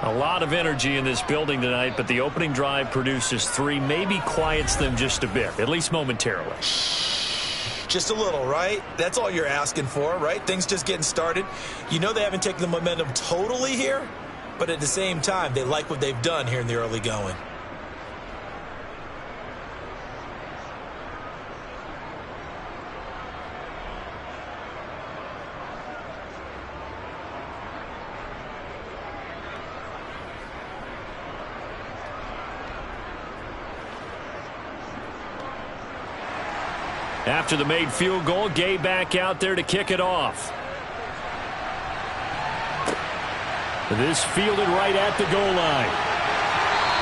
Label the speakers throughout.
Speaker 1: A lot of energy in this building tonight, but the opening drive produces 3, maybe quiets them just a bit, at least momentarily.
Speaker 2: Just a little, right? That's all you're asking for, right? Things just getting started. You know they haven't taken the momentum totally here, but at the same time, they like what they've done here in the early going.
Speaker 1: After the made field goal, Gay back out there to kick it off. This fielded right at the goal line.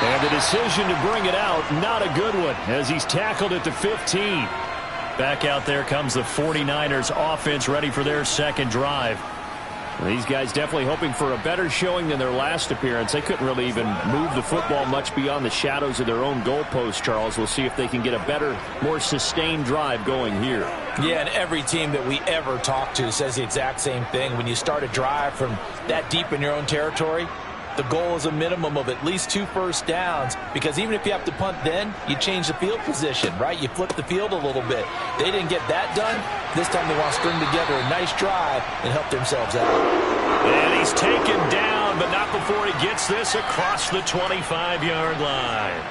Speaker 1: And the decision to bring it out, not a good one, as he's tackled at the 15. Back out there comes the 49ers offense, ready for their second drive. These guys definitely hoping for a better showing than their last appearance. They couldn't really even move the football much beyond the shadows of their own goalpost, Charles. We'll see if they can get a better, more sustained drive going here.
Speaker 2: Yeah, and every team that we ever talk to says the exact same thing. When you start a drive from that deep in your own territory, the goal is a minimum of at least 2 first downs, because even if you have to punt then, you change the field position, right? You flip the field a little bit. They didn't get that done. This time they want to string together a nice drive and help themselves out.
Speaker 1: And he's taken down, but not before he gets this across the 25-yard line.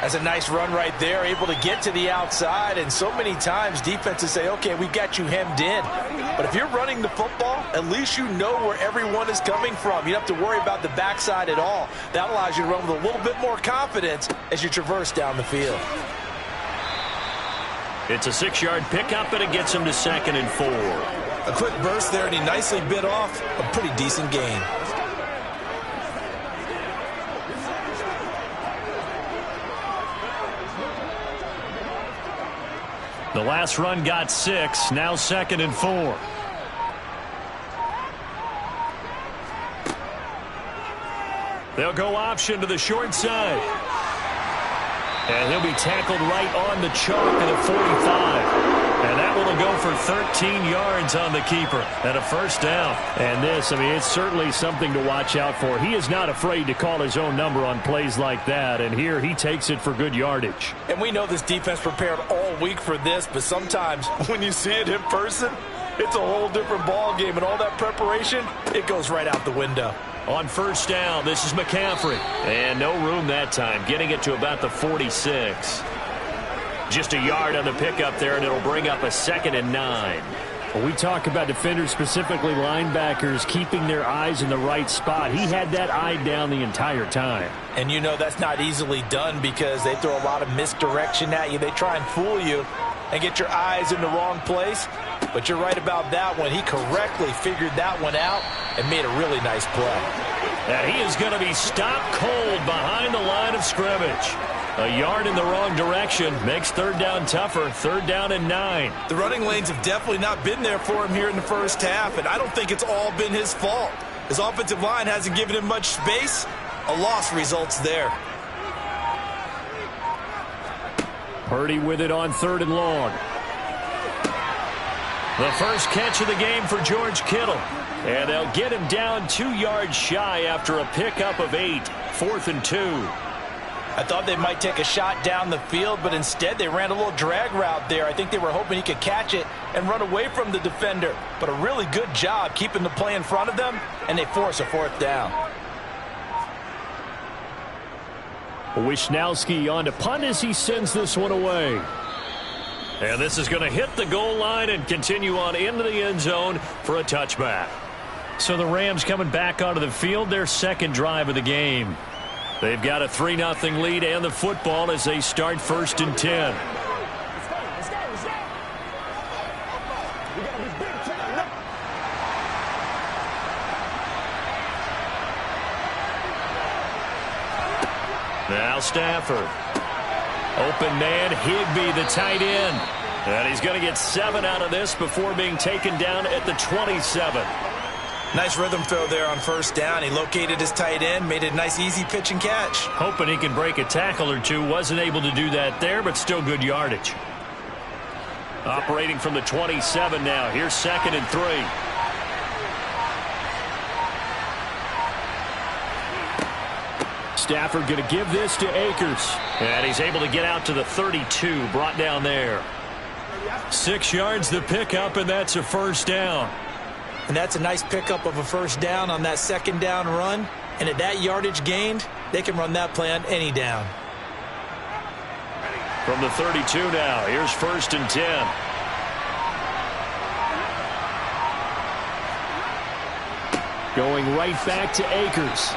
Speaker 2: That's a nice run right there, able to get to the outside, and so many times defenses say, okay, we got you hemmed in. But if you're running the football, at least you know where everyone is coming from. You don't have to worry about the backside at all. That allows you to run with a little bit more confidence as you traverse down the field.
Speaker 1: It's a 6-yard pickup, and it gets him to 2nd and 4.
Speaker 2: A quick burst there, and he nicely bit off a pretty decent gain.
Speaker 1: The last run got 6, now 2nd and 4. They'll go option to the short side. And he'll be tackled right on the chalk at a 45. And that one will go for 13 yards on the keeper and a first down. And this, I mean, it's certainly something to watch out for. He is not afraid to call his own number on plays like that. And here he takes it for good yardage.
Speaker 2: And we know this defense prepared all week for this, but sometimes when you see it in person, it's a whole different ball game. And all that preparation, it goes right out the window.
Speaker 1: On first down, this is McCaffrey. And no room that time, getting it to about the 46. Just a yard on the pickup there, and it'll bring up a 2nd and 9.
Speaker 3: When we talk about defenders, specifically linebackers, keeping their eyes in the right spot, he had that eye down the entire time.
Speaker 2: And you know that's not easily done because they throw a lot of misdirection at you. They try and fool you and get your eyes in the wrong place. But you're right about that one. He correctly figured that one out and made a really nice play.
Speaker 1: And he is going to be stopped cold behind the line of scrimmage. A yard in the wrong direction makes third down tougher. 3rd down and 9.
Speaker 2: The running lanes have definitely not been there for him here in the first half, and I don't think it's all been his fault. His offensive line hasn't given him much space. A loss results there.
Speaker 3: Purdy with it on 3rd and long.
Speaker 1: The first catch of the game for George Kittle. And they'll get him down 2 yards shy after a pickup of 8. 4th and 2.
Speaker 2: I thought they might take a shot down the field, but instead they ran a little drag route there. I think they were hoping he could catch it and run away from the defender. But a really good job keeping the play in front of them, and they force a 4th down.
Speaker 3: Wishnowski on to punt as he sends this one away.
Speaker 1: And this is going to hit the goal line and continue on into the end zone for a touchback. So the Rams coming back onto the field, their second drive of the game. They've got a 3-0 lead and the football as they start 1st and 10. Now Stafford. Open man, Higbee, the tight end. And he's going to get 7 out of this before being taken down at the 27.
Speaker 2: Nice rhythm throw there on first down. He located his tight end, made a nice easy pitch and catch.
Speaker 1: Hoping he can break a tackle or two. Wasn't able to do that there, but still good yardage. Operating from the 27 now. Here's 2nd and 3.
Speaker 3: Stafford going to give this to Akers.
Speaker 1: And he's able to get out to the 32, brought down there. 6 yards the pickup, and that's a first down.
Speaker 2: And that's a nice pickup of a first down on that second down run. And at that yardage gained, they can run that play on any down.
Speaker 1: From the 32 now, here's 1st and 10.
Speaker 3: Going right back to Akers.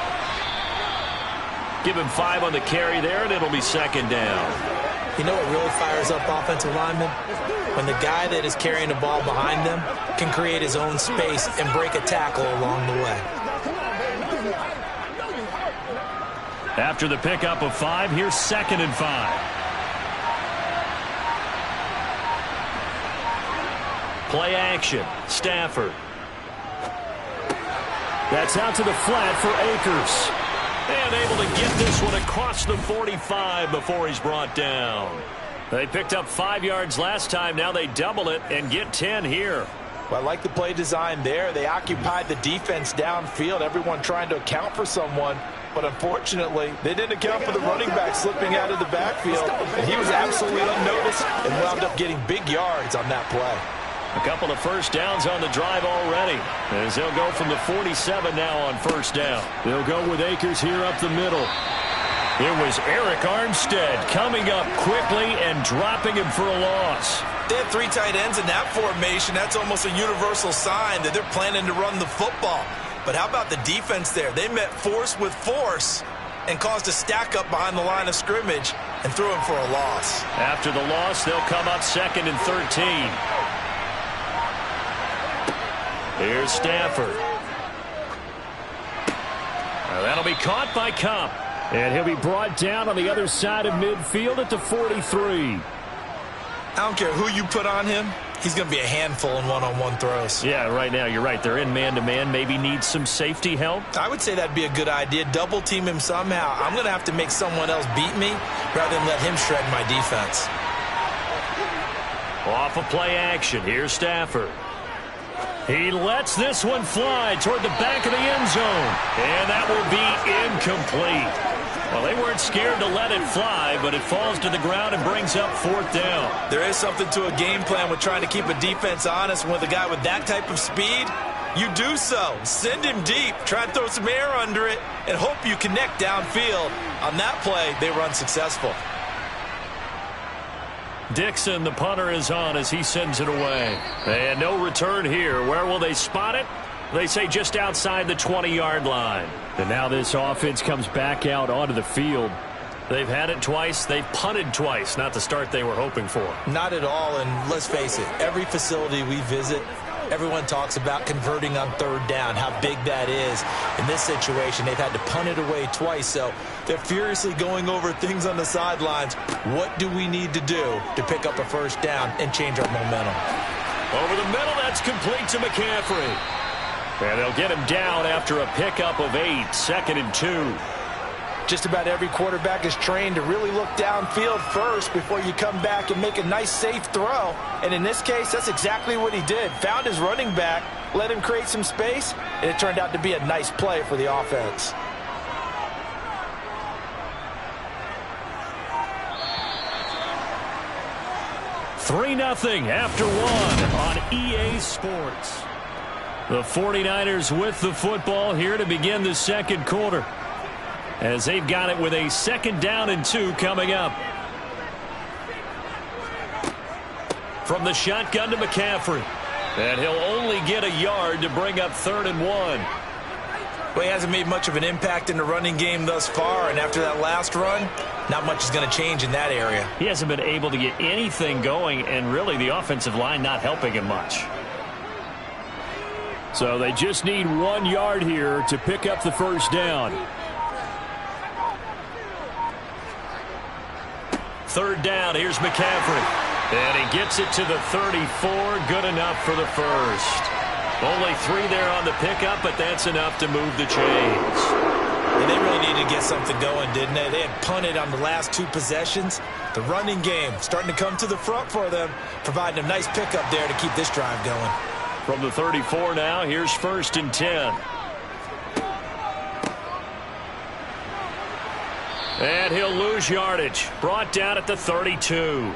Speaker 1: Give him 5 on the carry there, and it'll be 2nd down.
Speaker 2: You know what really fires up offensive linemen? When the guy that is carrying the ball behind them can create his own space and break a tackle along the way.
Speaker 1: After the pickup of 5, here's 2nd and 5. Play action. Stafford.
Speaker 3: That's out to the flat for Akers.
Speaker 1: And able to get this one across the 45 before he's brought down. They picked up 5 yards last time. Now they double it and get 10 here.
Speaker 2: Well, I like the play design there. They occupied the defense downfield, everyone trying to account for someone. But unfortunately, they didn't account for the running back slipping out of the backfield. And he was absolutely unnoticed and wound up getting big yards on that play.
Speaker 1: A couple of first downs on the drive already, as they'll go from the 47 now on 1st down.
Speaker 3: They'll go with Akers here up the middle.
Speaker 1: It was Arik Armstead coming up quickly and dropping him for a loss.
Speaker 2: They had 3 tight ends in that formation. That's almost a universal sign that they're planning to run the football. But how about the defense there? They met force with force and caused a stack up behind the line of scrimmage and threw him for a loss.
Speaker 1: After the loss, they'll come up 2nd and 13. Here's Stafford. That'll be caught by Kupp.
Speaker 3: And he'll be brought down on the other side of midfield at the 43.
Speaker 2: I don't care who you put on him. He's going to be a handful in one-on-one throws.
Speaker 1: Yeah, right now you're right. They're in man-to-man. Maybe needs some safety help.
Speaker 2: I would say that'd be a good idea. Double team him somehow. I'm going to have to make someone else beat me rather than let him shred my defense.
Speaker 1: Off of play action. Here's Stafford. He lets this one fly toward the back of the end zone. And that will be incomplete. Well, they weren't scared to let it fly, but it falls to the ground and brings up 4th down.
Speaker 2: There is something to a game plan with trying to keep a defense honest. With a guy with that type of speed, you do so. Send him deep. Try and throw some air under it and hope you connect downfield. On that play, they were unsuccessful.
Speaker 1: Dixon, the punter, is on as he sends it away. And no return here. Where will they spot it? They say just outside the 20-yard line.
Speaker 3: And now this offense comes back out onto the field.
Speaker 1: They've had it twice. They've punted twice. Not the start they were hoping for.
Speaker 2: Not at all, and let's face it, every facility we visit, everyone talks about converting on 3rd down, how big that is. In this situation, they've had to punt it away twice, so they're furiously going over things on the sidelines. What do we need to do to pick up a 1st down and change our momentum?
Speaker 1: Over the middle, that's complete to McCaffrey. And they'll get him down after a pickup of 8, 2nd and 2.
Speaker 2: Just about every quarterback is trained to really look downfield first before you come back and make a nice, safe throw. And in this case, that's exactly what he did. Found his running back, let him create some space, and it turned out to be a nice play for the offense.
Speaker 1: Three 0 after 1 on EA Sports. The 49ers with the football here to begin the 2nd quarter, as they've got it with a 2nd down and 2 coming up. From the shotgun to McCaffrey. And he'll only get a yard to bring up 3rd and 1.
Speaker 2: Well, he hasn't made much of an impact in the running game thus far, and after that last run, not much is going to change in that area.
Speaker 1: He hasn't been able to get anything going, and really the offensive line not helping him much.
Speaker 3: So they just need 1 yard here to pick up the 1st down.
Speaker 1: 3rd down, here's McCaffrey. And he gets it to the 34, good enough for the 1st. Only 3 there on the pickup, but that's enough to move the chains.
Speaker 2: And they really needed to get something going, didn't they? They had punted on the last 2 possessions. The running game starting to come to the front for them, providing a nice pickup there to keep this drive going.
Speaker 1: From the 34 now, here's 1st and 10. And he'll lose yardage. Brought down at the 32.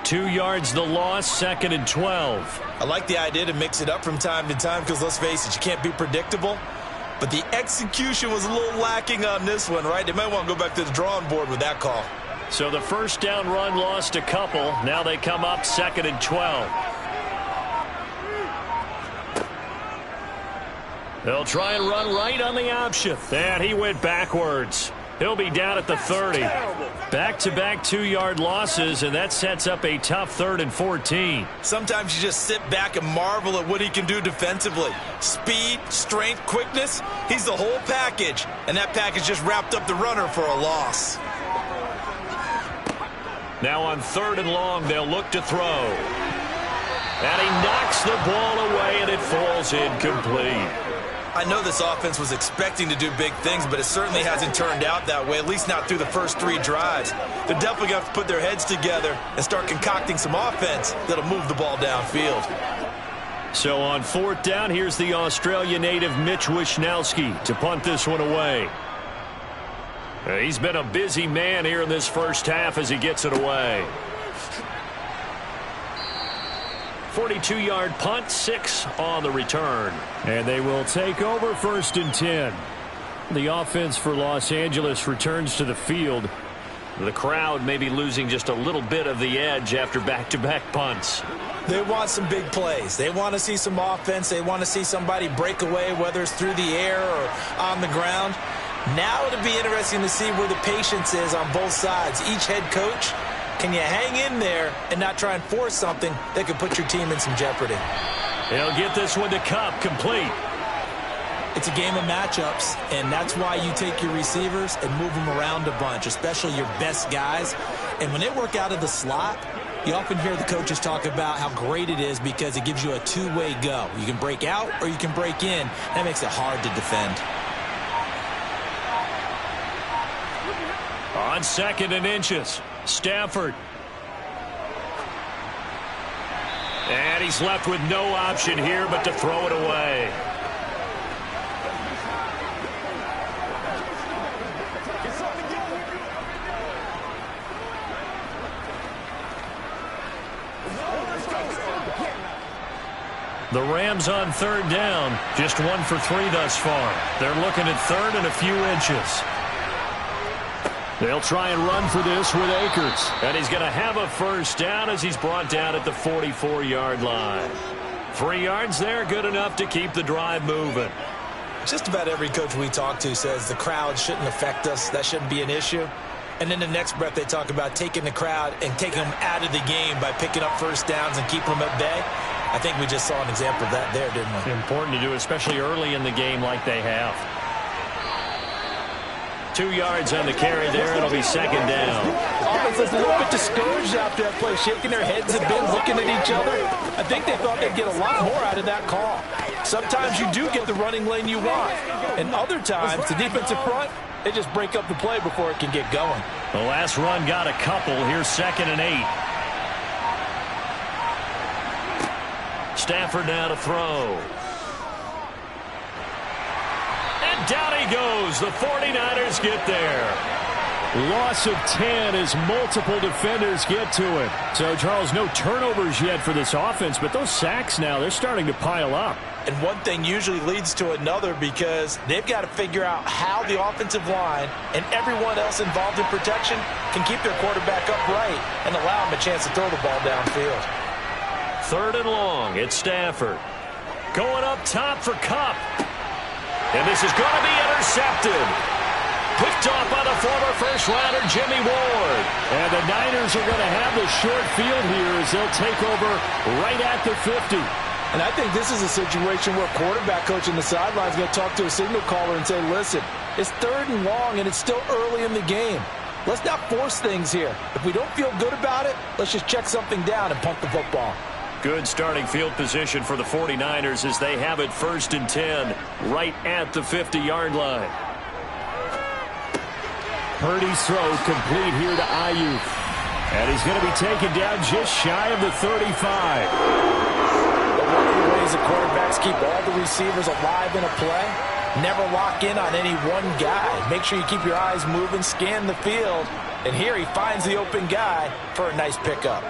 Speaker 1: 2 yards the loss, 2nd and 12.
Speaker 2: I like the idea to mix it up from time to time because, let's face it, you can't be predictable. But the execution was a little lacking on this one, right? They might want to go back to the drawing board with that call.
Speaker 1: So the first down run lost a couple. Now they come up 2nd and 12. They'll try and run right on the option. And he went backwards. He'll be down at the 30. Back-to-back 2-yard losses, and that sets up a tough 3rd and 14.
Speaker 2: Sometimes you just sit back and marvel at what he can do defensively. Speed, strength, quickness, he's the whole package. And that package just wrapped up the runner for a loss.
Speaker 1: Now on 3rd and long, they'll look to throw. And he knocks the ball away, and it falls incomplete.
Speaker 2: I know this offense was expecting to do big things, but it certainly hasn't turned out that way, at least not through the first 3 drives. They're definitely going to have to put their heads together and start concocting some offense that'll move the ball downfield.
Speaker 1: So on 4th down, here's the Australia native Mitch Wishnowsky to punt this one away. He's been a busy man here in this first half as he gets it away. 42-yard punt, 6 on the return. And they will take over 1st and 10. The offense for Los Angeles returns to the field. The crowd may be losing just a little bit of the edge after back-to-back punts.
Speaker 2: They want some big plays. They want to see some offense. They want to see somebody break away, whether it's through the air or on the ground. Now it'll be interesting to see where the patience is on both sides. Each head coach, can you hang in there and not try and force something that could put your team in some jeopardy?
Speaker 1: He'll get this one to Kupp, complete.
Speaker 4: It's a game of matchups, and that's why you take your receivers and move them around a bunch, especially your best guys. And when they work out of the slot, you often hear the coaches talk about how great it is because it gives you a two-way go. You can break out or you can break in. That makes it hard to defend.
Speaker 1: On 2nd and inches, Stafford. And he's left with no option here but to throw it away. The Rams on 3rd down, just 1 for 3 thus far. They're looking at 3rd and a few inches. They'll try and run for this with Akers. And he's going to have a first down as he's brought down at the 44-yard line. 3 yards there, good enough to keep the drive moving.
Speaker 2: Just about every coach we talk to says the crowd shouldn't affect us. That shouldn't be an issue. And in the next breath, they talk about taking the crowd and taking them out of the game by picking up first downs and keeping them at bay. I think we just saw an example of that there, didn't we?
Speaker 1: Important to do, especially early in the game like they have. 2 yards on the carry there. It'll be 2nd down.
Speaker 4: Offense is a little bit discouraged after that play, shaking their heads a bit, looking at each other. I think they thought they'd get a lot more out of that call. Sometimes you do get the running lane you want. And other times, the defensive front, they just break up the play before it can get going.
Speaker 1: The last run got a couple. Here's 2nd and 8. Stafford now to throw. And down he goes. The 49ers get there. Loss of 10 as multiple defenders get to it. So, Charles, no turnovers yet for this offense, but those sacks now, they're starting to pile up.
Speaker 2: And one thing usually leads to another because they've got to figure out how the offensive line and everyone else involved in protection can keep their quarterback upright and allow him a chance to throw the ball downfield.
Speaker 1: 3rd and long, it's Stafford. Going up top for Kupp. And this is going to be intercepted. Picked off by the former first-rounder Jimmy Ward. And the Niners are going to have the short field here as they'll take over right at the 50.
Speaker 4: And I think this is a situation where quarterback coach on the sideline is going to talk to a signal caller and say, listen, it's 3rd and long and it's still early in the game. Let's not force things here. If we don't feel good about it, let's just check something down and punt the football.
Speaker 1: Good starting field position for the 49ers as they have it 1st and 10 right at the 50-yard line. Purdy's throw complete here to Ayuk. And he's going to be taken down just shy of the 35.
Speaker 4: One of the ways the quarterbacks keep all the receivers alive in a play
Speaker 2: Never lock in on any one guy. Make sure you keep your eyes moving, scan the field. And here he finds the open guy for a nice pickup.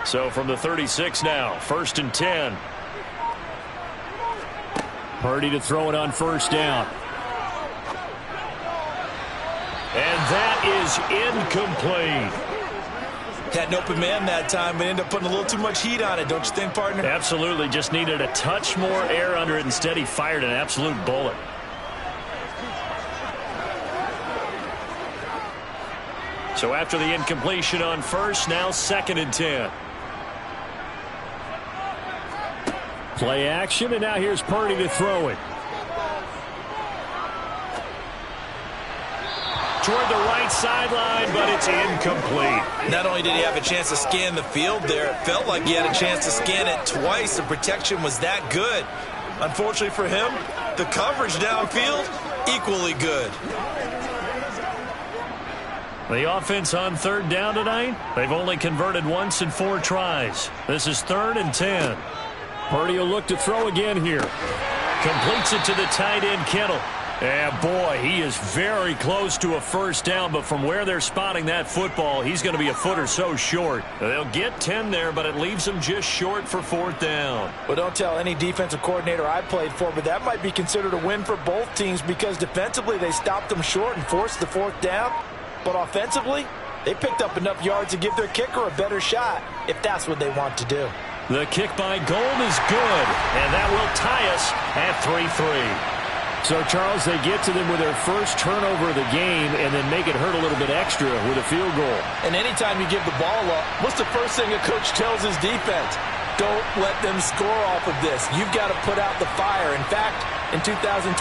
Speaker 1: So from the 36 now, 1st and 10.
Speaker 3: Purdy to throw it on 1st down.
Speaker 1: And that is incomplete.
Speaker 4: Had an open man that time, but ended up putting a little too much heat on it, don't you think, partner?
Speaker 1: Absolutely. Just needed a touch more air under it. Instead, he fired an absolute bullet. So after the incompletion on 1st, now 2nd and 10.
Speaker 3: Play action, and now here's Purdy to throw it.
Speaker 1: Toward the right sideline, but it's incomplete.
Speaker 4: Not only did he have a chance to scan the field there, it felt like he had a chance to scan it twice. The protection was that good. Unfortunately for him, the coverage downfield, equally good.
Speaker 1: The offense on 3rd down tonight, they've only converted once in 4 tries. This is 3rd and 10.
Speaker 3: Purdy will look to throw again here.
Speaker 1: Completes it to the tight end, Kittle. And boy, he is very close to a 1st down, but from where they're spotting that football, he's going to be a foot or so short. They'll get 10 there, but it leaves them just short for 4th down.
Speaker 2: Well, don't tell any defensive coordinator I played for, but that might be considered a win for both teams because defensively they stopped them short and forced the 4th down. But offensively, they picked up enough yards to give their kicker a better shot if that's what they want to do.
Speaker 1: The kick by Gold is good, and that will tie us at 3-3.
Speaker 3: So, Charles, they get to them with their first turnover of the game and then make it hurt a little bit extra with a field goal.
Speaker 2: And anytime you give the ball up, what's the first thing a coach tells his defense? Don't let them score off of this. You've got to put out the fire. In fact, in 2021,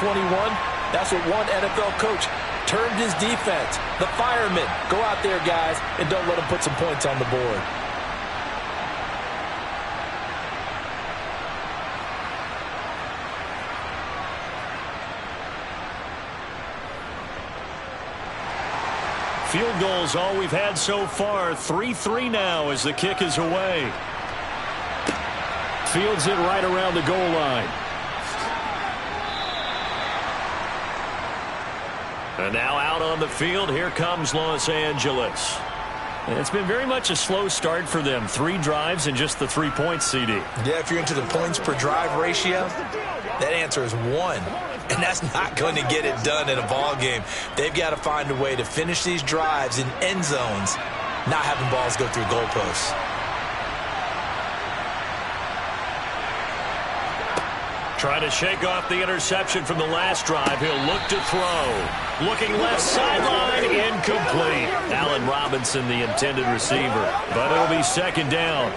Speaker 2: that's what one NFL coach termed his defense. The firemen. Go out there, guys, and don't let them put some points on the board.
Speaker 1: Field goals all we've had so far. 3-3 now as the kick is away.
Speaker 3: Fields it right around the goal line.
Speaker 1: And now out on the field, here comes Los Angeles. And it's been very much a slow start for them. 3 drives and just the 3 points, CD.
Speaker 4: Yeah, if you're into the points per drive ratio, that answer is 1. And that's not going to get it done in a ball game. They've got to find a way to finish these drives in end zones, not having balls go through goalposts.
Speaker 1: Trying to shake off the interception from the last drive. He'll look to throw. Looking left sideline, incomplete. Allen Robinson, the intended receiver. But it'll be 2nd down.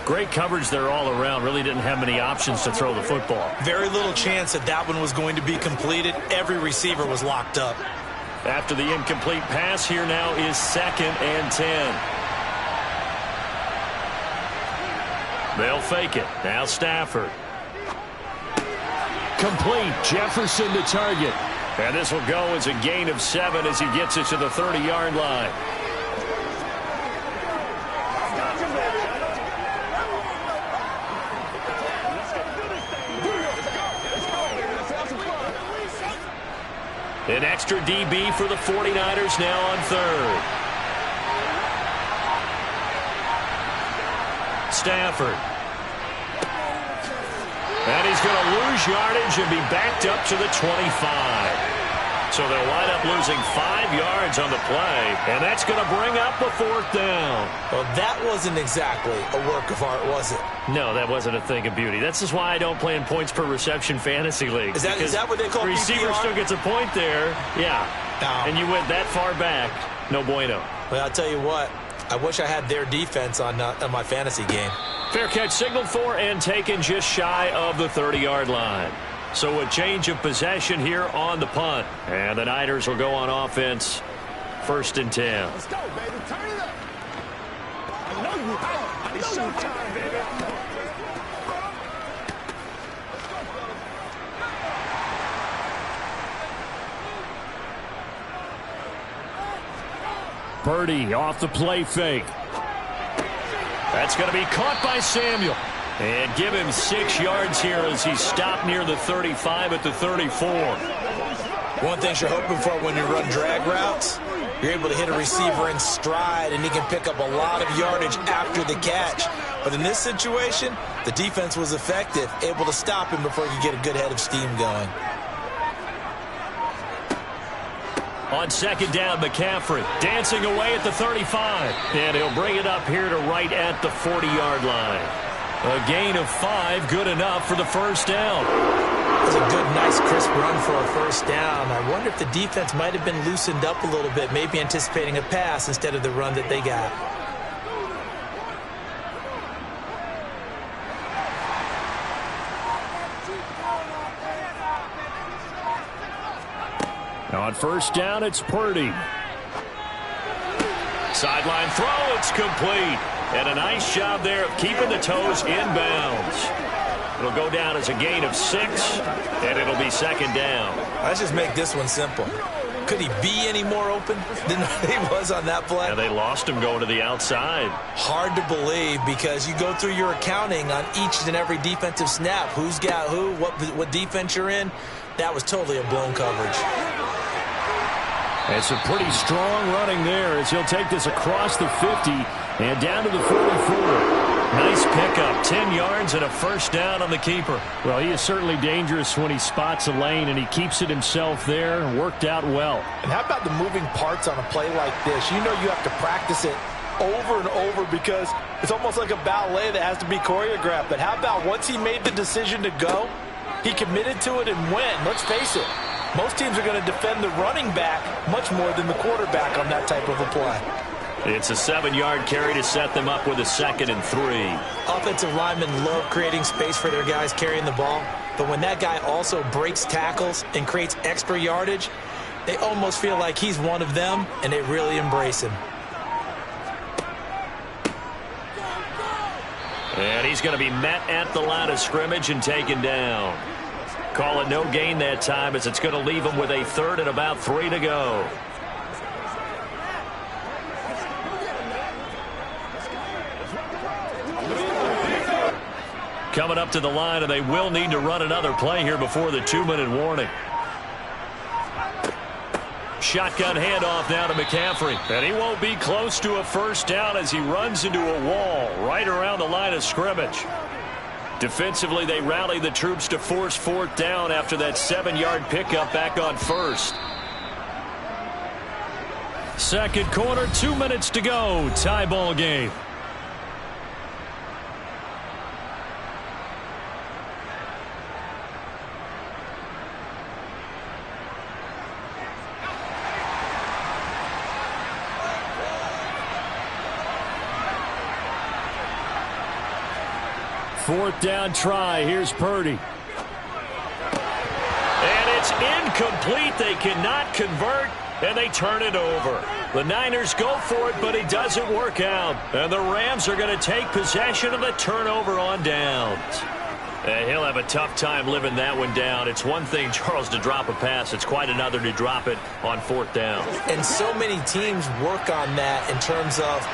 Speaker 1: Great coverage there all around. Really didn't have many options to throw the football.
Speaker 4: Very little chance that that one was going to be completed. Every receiver was locked up.
Speaker 1: After the incomplete pass, here now is 2nd and 10. They'll fake it. Now Stafford.
Speaker 3: Complete. Jefferson to target.
Speaker 1: And this will go as a gain of 7 as he gets it to the 30-yard line. An extra DB for the 49ers now on 3rd. Stafford. And he's going to lose yardage and be backed up to the 25. So they'll wind up losing 5 yards on the play, and that's going to bring up the 4th down.
Speaker 2: Well, that wasn't exactly a work of art, was it?
Speaker 1: No, that wasn't a thing of beauty. That's just why I don't play in points per reception fantasy leagues.
Speaker 2: Is that what they call
Speaker 1: receiver
Speaker 2: PPR?
Speaker 1: still gets a point there, yeah.
Speaker 2: No.
Speaker 1: And you went that far back, no bueno.
Speaker 2: Well, I'll tell you what. I wish I had their defense on my fantasy game.
Speaker 1: Fair catch signaled for and taken just shy of the 30-yard line. So a change of possession here on the punt. And the Niners will go on offense. 1st and 10.
Speaker 5: Let's go, baby. Turn it up. I know you hot. It's showtime, baby.
Speaker 3: Purdy off the play fake.
Speaker 1: That's going to be caught by Samuel. And give him 6 yards here as he stopped near the 35 at the 34.
Speaker 2: One thing you're hoping for when you run drag routes, you're able to hit a receiver in stride, and he can pick up a lot of yardage after the catch. But in this situation, the defense was effective, able to stop him before he could get a good head of steam going.
Speaker 1: On second down, McCaffrey dancing away at the 35. And he'll bring it up here to right at the 40-yard line. A gain of 5, good enough for the first down.
Speaker 2: It's a good, nice, crisp run for a first down. I wonder if the defense might have been loosened up a little bit, maybe anticipating a pass instead of the run that they got.
Speaker 3: Now on first down, it's Purdy.
Speaker 1: Sideline throw, it's complete. And a nice job there of keeping the toes inbounds. It'll go down as a gain of 6, and it'll be second down.
Speaker 2: Let's just make this one simple. Could he be any more open than he was on that play?
Speaker 1: Yeah, they lost him going to the outside.
Speaker 2: Hard to believe because you go through your accounting on each and every defensive snap. Who's got who, what defense you're in. That was totally a blown coverage.
Speaker 3: It's a pretty strong running there as he'll take this across the 50 and down to the 44.
Speaker 1: Nice pickup, 10 yards and a first down on the keeper.
Speaker 3: Well, he is certainly dangerous when he spots a lane, and he keeps it himself there. Worked out well.
Speaker 6: And how about the moving parts on a play like this? You know you have to practice it over and over because it's almost like a ballet that has to be choreographed. But how about once he made the decision to go, he committed to it and went. Let's face it, most teams are going to defend the running back much more than the quarterback on that type of a play.
Speaker 1: It's a 7-yard carry to set them up with a 2nd and 3.
Speaker 2: Offensive linemen love creating space for their guys carrying the ball, but when that guy also breaks tackles and creates extra yardage, they almost feel like he's one of them, and they really embrace him.
Speaker 1: And he's going to be met at the line of scrimmage and taken down. Call it no gain that time as it's going to leave him with a 3rd and about 3 to go. Coming up to the line, and they will need to run another play here before the 2-minute warning. Shotgun handoff now to McCaffrey. And he won't be close to a first down as he runs into a wall right around the line of scrimmage. Defensively, they rally the troops to force 4th down after that 7-yard pickup back on 1st.
Speaker 3: Second quarter, 2 minutes to go. Tie ball game. Fourth down try. Here's Purdy.
Speaker 1: And it's incomplete. They cannot convert, and they turn it over. The Niners go for it, but it doesn't work out. And the Rams are going to take possession of the turnover on downs. And he'll have a tough time living that one down. It's one thing, Charles, to drop a pass. It's quite another to drop it on 4th down.
Speaker 2: And so many teams work on that in terms of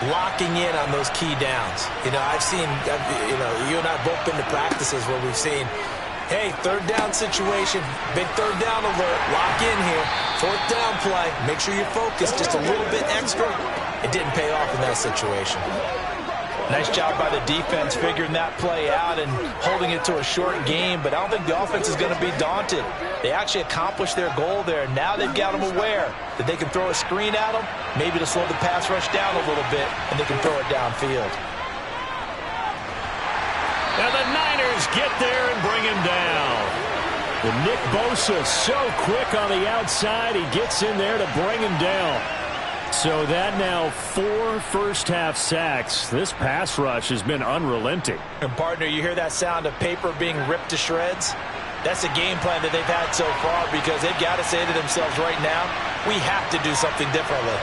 Speaker 2: locking in on those key downs. You know, I've seen, you and I both been to practices where we've seen, hey, 3rd down situation, big 3rd down alert, lock in here, 4th down play, make sure you're focused just a little bit extra. It didn't pay off in that situation.
Speaker 6: Nice job by the defense figuring that play out and holding it to a short game, but I don't think the offense is going to be daunted. They actually accomplished their goal there. Now they've got them aware that they can throw a screen at them, maybe to slow the pass rush down a little bit, and they can throw it downfield.
Speaker 1: And the Niners get there and bring him down.
Speaker 3: And Nick Bosa so quick on the outside, he gets in there to bring him down. So that now 4 first-half sacks. This pass rush has been unrelenting.
Speaker 6: And, partner, you hear that sound of paper being ripped to shreds? That's a game plan that they've had so far because they've got to say to themselves right now, we have to do something differently.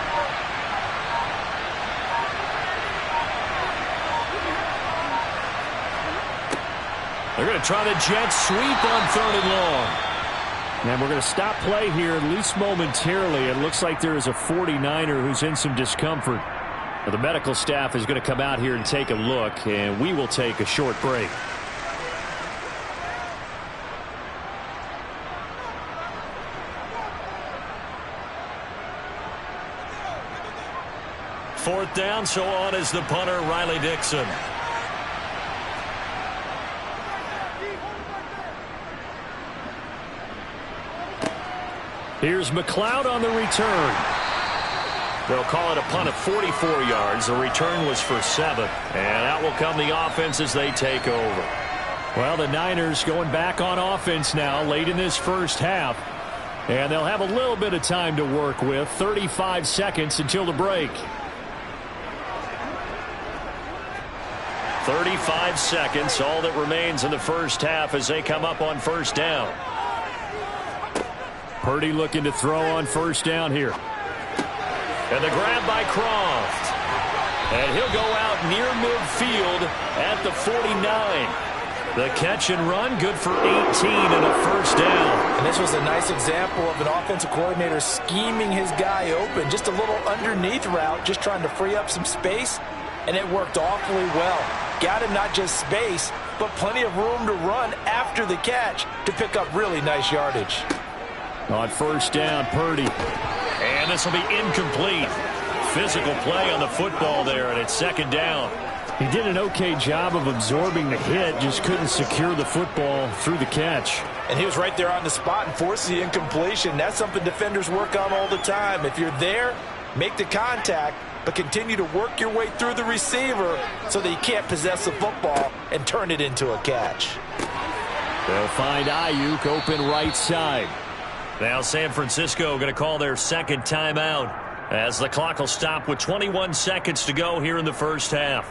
Speaker 3: They're going to try the jet sweep on 3rd and long. And we're going to stop play here, at least momentarily. It looks like there is a 49er who's in some discomfort. The medical staff is going to come out here and take a look, and we will take a short break.
Speaker 1: Fourth down, so on is the punter, Riley Dixon.
Speaker 3: Here's McLeod on the return.
Speaker 1: They'll call it a punt of 44 yards. The return was for 7. And out will come the offense as they take over.
Speaker 3: Well, the Niners going back on offense now late in this first half. And they'll have a little bit of time to work with. 35 seconds until the break.
Speaker 1: 35 seconds, all that remains in the first half as they come up on first down.
Speaker 3: Purdy looking to throw on first down here.
Speaker 1: And the grab by Croft. And he'll go out near midfield at the 49. The catch and run, good for 18 and a first down.
Speaker 2: And this was a nice example of an offensive coordinator scheming his guy open. Just a little underneath route, just trying to free up some space. And it worked awfully well. Got him not just space, but plenty of room to run after the catch to pick up really nice yardage.
Speaker 3: On first down, Purdy.
Speaker 1: And this will be incomplete. Physical play on the football there, and it's second down.
Speaker 3: He did an okay job of absorbing the hit, just couldn't secure the football through the catch.
Speaker 2: And he was right there on the spot and forced the incompletion. That's something defenders work on all the time. If you're there, make the contact, but continue to work your way through the receiver so that you can't possess the football and turn it into a catch.
Speaker 3: They'll find Ayuk open right side.
Speaker 1: Now San Francisco going to call their second timeout as the clock will stop with 21 seconds to go here in the first half.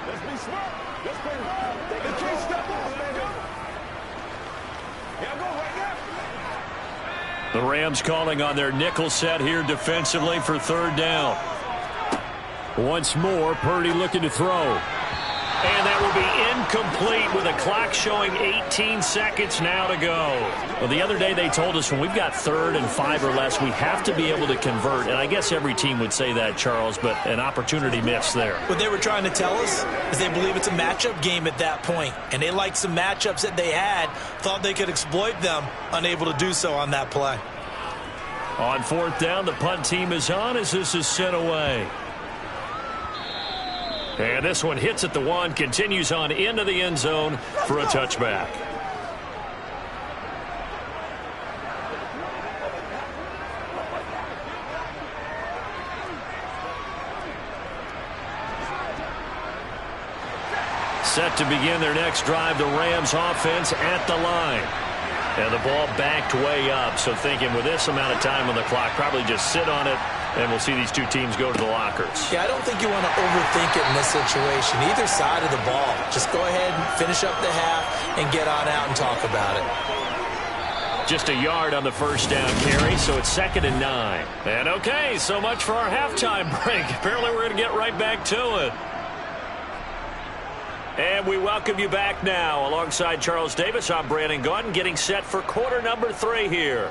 Speaker 5: Let's be smart. Let's play hard. They can't step off, baby. Yeah, go right now.
Speaker 1: The Rams calling on their nickel set here defensively for third down.
Speaker 3: Once more, Purdy looking to throw.
Speaker 1: And that will be incomplete with a clock showing 18 seconds now to go.
Speaker 3: Well, the other day they told us when we've got 3rd and 5 or less, we have to be able to convert. And I guess every team would say that, Charles, but an opportunity missed there.
Speaker 4: What they were trying to tell us is they believe it's a matchup game at that point. And they liked some matchups that they had, thought they could exploit them, unable to do so on that play.
Speaker 1: On fourth down, the punt team is on as this is sent away. And this one hits at the 1, continues on into the end zone for a touchback. Set to begin their next drive, the Rams offense at the line. And the ball backed way up, so thinking with this amount of time on the clock, probably just sit on it, and we'll see these two teams go to the lockers.
Speaker 4: Yeah, I don't think you want to overthink it in this situation. Either side of the ball. Just go ahead and finish up the half and get on out and talk about it.
Speaker 1: Just a yard on the first down carry, so it's 2nd and 9. And okay, so much for our halftime break. Apparently we're going to get right back to it. And we welcome you back now. Alongside Charles Davis, I'm Brandon Gaudin, getting set for quarter number 3 here.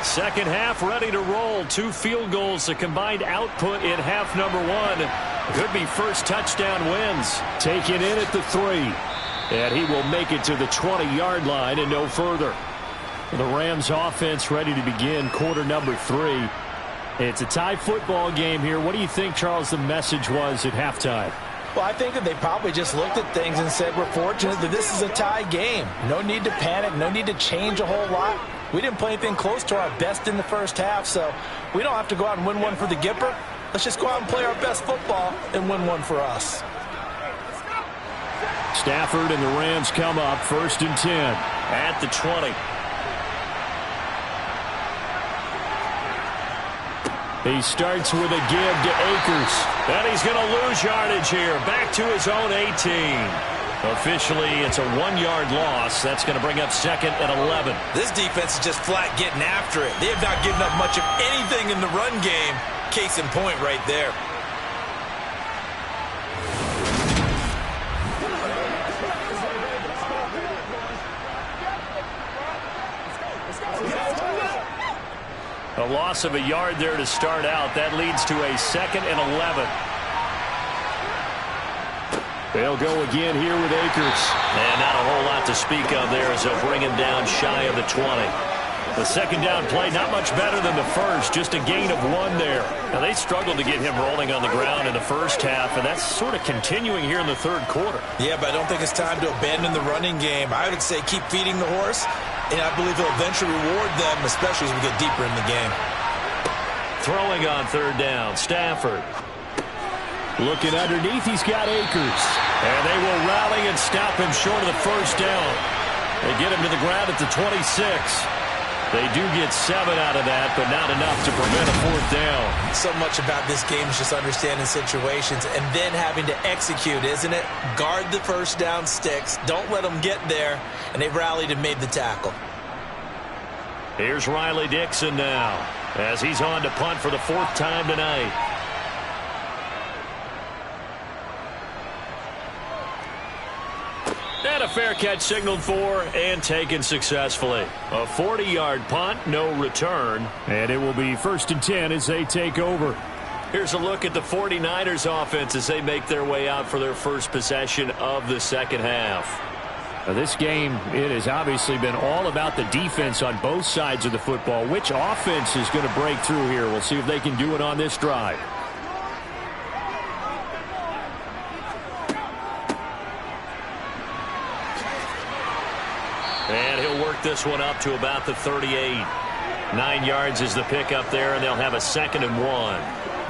Speaker 1: Second half ready to roll. 2 field goals, the combined output in half number 1. Could be first touchdown wins.
Speaker 3: Taken in at the 3. And he will make it to the 20-yard line and no further. The Rams offense ready to begin quarter number 3. It's a tie football game here. What do you think, Charles, the message was at halftime?
Speaker 2: Well, I think that they probably just looked at things and said, we're fortunate that this is a tie game. No need to panic, no need to change a whole lot. We didn't play anything close to our best in the first half, so we don't have to go out and win one for the Gipper. Let's just go out and play our best football and win one for us.
Speaker 3: Stafford and the Rams come up 1st and 10.
Speaker 1: At the 20.
Speaker 3: He starts with a give to Akers.
Speaker 1: And he's going to lose yardage here. Back to his own 18. Officially, it's a 1-yard loss. That's going to bring up 2nd and 11.
Speaker 4: This defense is just flat getting after it. They have not given up much of anything in the run game. Case in point right there.
Speaker 1: A loss of a yard there to start out. That leads to a 2nd and 11.
Speaker 3: They'll go again here with Akers.
Speaker 1: And not a whole lot to speak of there as they'll bring him down shy of the 20. The second down play, not much better than the first, just a gain of 1 there. Now, they struggled to get him rolling on the ground in the first half, and that's sort of continuing here in the third quarter.
Speaker 4: Yeah, but I don't think it's time to abandon the running game. I would say keep feeding the horse, and I believe he'll eventually reward them, especially as we get deeper in the game.
Speaker 1: Throwing on third down, Stafford.
Speaker 3: Looking underneath, he's got Akers.
Speaker 1: And they will rally and stop him short of the first down. They get him to the ground at the 26. They do get 7 out of that, but not enough to prevent a 4th down.
Speaker 4: So much about this game is just understanding situations and then having to execute, isn't it? Guard the first down sticks. Don't let them get there. And they rallied and made the tackle.
Speaker 1: Here's Riley Dixon now as he's on to punt for the 4th time tonight. And a fair catch signaled for and taken successfully. A 40-yard punt, no return.
Speaker 3: And it will be 1st and 10 as they take over.
Speaker 1: Here's a look at the 49ers offense as they make their way out for their first possession of the second half.
Speaker 3: Now, this game, it has obviously been all about the defense on both sides of the football. Which offense is going to break through here? We'll see if they can do it on this drive.
Speaker 1: And he'll work this one up to about the 38. 9 yards is the pickup there, and they'll have a 2nd and 1.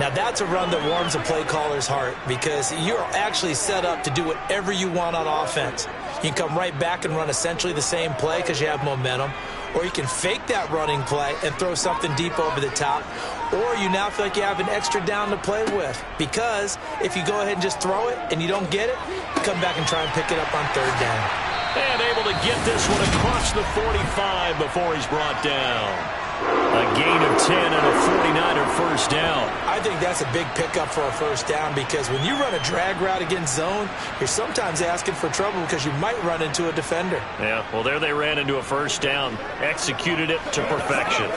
Speaker 4: Now, that's a run that warms a play caller's heart because you're actually set up to do whatever you want on offense. You can come right back and run essentially the same play because you have momentum, or you can fake that running play and throw something deep over the top, or you now feel like you have an extra down to play with because if you go ahead and just throw it and you don't get it, you come back and try and pick it up on 3rd down.
Speaker 1: And able to get this one across the 45 before he's brought down. A gain of 10 and a 49er first down.
Speaker 4: I think that's a big pickup for a first down because when you run a drag route against zone, you're sometimes asking for trouble because you might run into a defender.
Speaker 1: Yeah, well, there they ran into a first down. Executed it to perfection.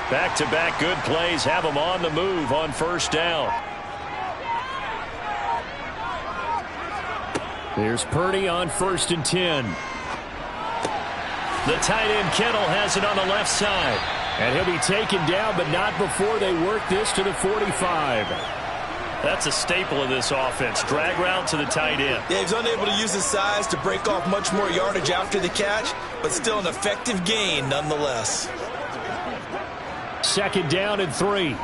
Speaker 1: Back-to-back good plays have them on the move on first down.
Speaker 3: Here's Purdy on 1st and 10.
Speaker 1: The tight end Kittle has it on the left side.
Speaker 3: And he'll be taken down, but not before they work this to the 45.
Speaker 1: That's a staple of this offense. Drag route to the tight end.
Speaker 4: Yeah, he's unable to use his size to break off much more yardage after the catch, but still an effective gain nonetheless.
Speaker 3: 2nd down and 3.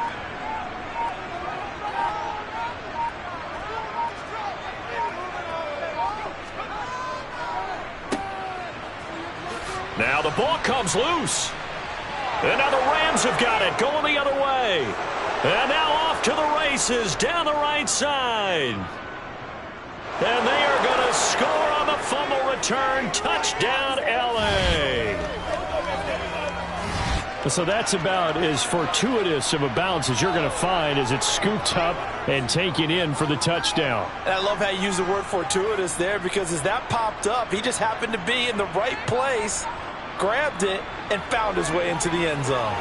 Speaker 1: Now the ball comes loose. And now the Rams have got it, going the other way. And now off to the races, down the right side. And they are going to score on the fumble return. Touchdown, L.A.
Speaker 3: So that's about as fortuitous of a bounce as you're going to find as it's scooped up and taken in for the touchdown.
Speaker 6: And I love how you use the word fortuitous there because as that popped up, he just happened to be in the right place, grabbed it, and found his way into the end zone.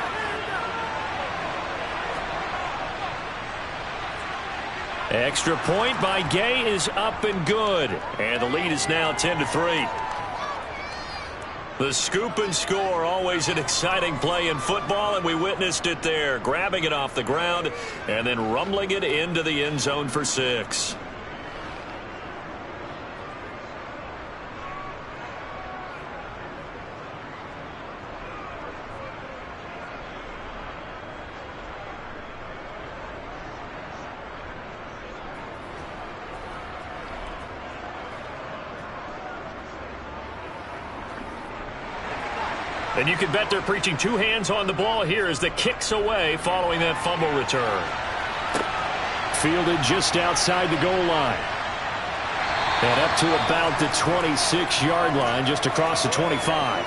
Speaker 1: Extra point by Gay is up and good. And the lead is now 10-3. The scoop and score, always an exciting play in football, and we witnessed it there. Grabbing it off the ground and then rumbling it into the end zone for 6. And you can bet they're preaching two hands on the ball here as the kick's away following that fumble return. Fielded just outside the goal line. And up to about the 26-yard line, just across the 25.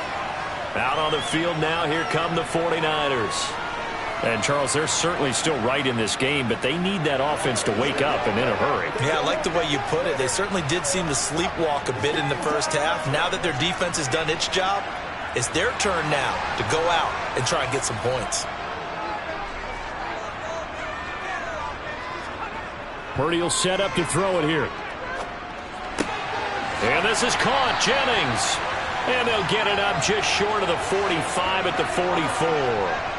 Speaker 1: Out on the field now, here come the 49ers. And, Charles, they're certainly still right in this game, but they need that offense to wake up and in a hurry.
Speaker 4: Yeah, I like the way you put it. They certainly did seem to sleepwalk a bit in the first half. Now that their defense has done its job, it's their turn now to go out and try and get some points.
Speaker 3: Purdy will set up to throw it here.
Speaker 1: And this is caught. Jennings. And they'll get it up just short of the 45 at the 44.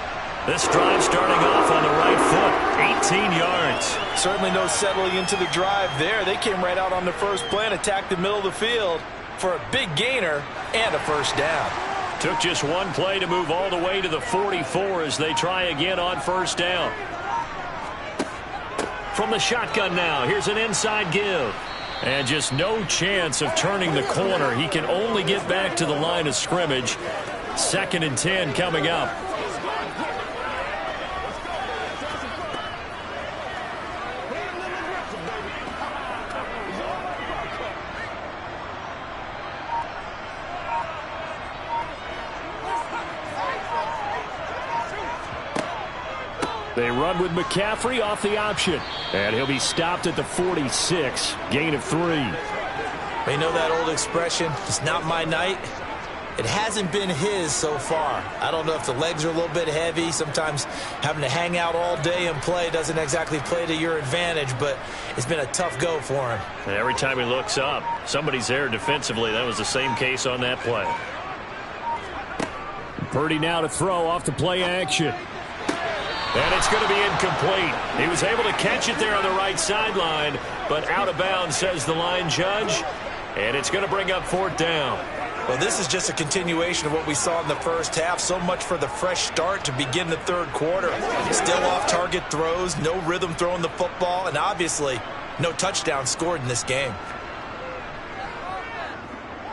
Speaker 1: This drive starting off on the right foot, 18 yards.
Speaker 6: Certainly no settling into the drive there. They came right out on the first play and attacked the middle of the field for a big gainer and a first down.
Speaker 1: Took just one play to move all the way to the 44 as they try again on first down. From the shotgun now, here's an inside give. And just no chance of turning the corner. He can only get back to the line of scrimmage. 2nd and 10 coming up. They run with McCaffrey off the option. And he'll be stopped at the 46. Gain of 3.
Speaker 4: You know that old expression, it's not my night? It hasn't been his so far. I don't know if the legs are a little bit heavy. Sometimes having to hang out all day and play doesn't exactly play to your advantage, but it's been a tough go for him.
Speaker 1: And every time he looks up, somebody's there defensively. That was the same case on that play.
Speaker 3: Purdy now to throw off the play action.
Speaker 1: And it's going to be incomplete. He was able to catch it there on the right sideline, but out of bounds, says the line judge. And it's going to bring up 4th down.
Speaker 4: Well, this is just a continuation of what we saw in the first half. So much for the fresh start to begin the third quarter. Still off-target throws, no rhythm throwing the football, and obviously no touchdown scored in this game.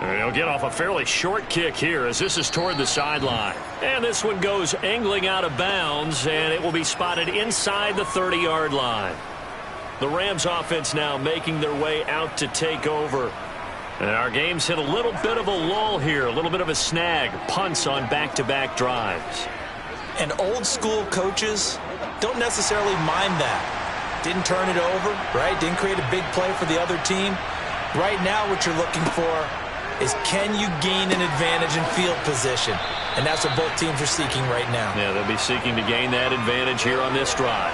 Speaker 1: And he'll get off a fairly short kick here as this is toward the sideline. And this one goes angling out of bounds, and it will be spotted inside the 30-yard line. The Rams offense now making their way out to take over. And our game's hit a little bit of a lull here, a little bit of a snag. Punts on back-to-back drives.
Speaker 4: And old-school coaches don't necessarily mind that. Didn't turn it over, right? Didn't create a big play for the other team. Right now what you're looking for is can you gain an advantage in field position? And that's what both teams are seeking right now.
Speaker 1: Yeah, they'll be seeking to gain that advantage here on this drive.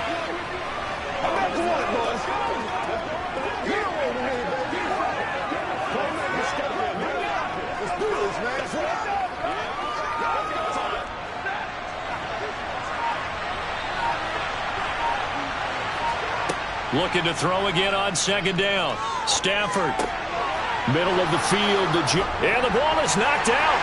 Speaker 1: Looking to throw again on 2nd down. Stafford. Middle of the field. And the ball is knocked out.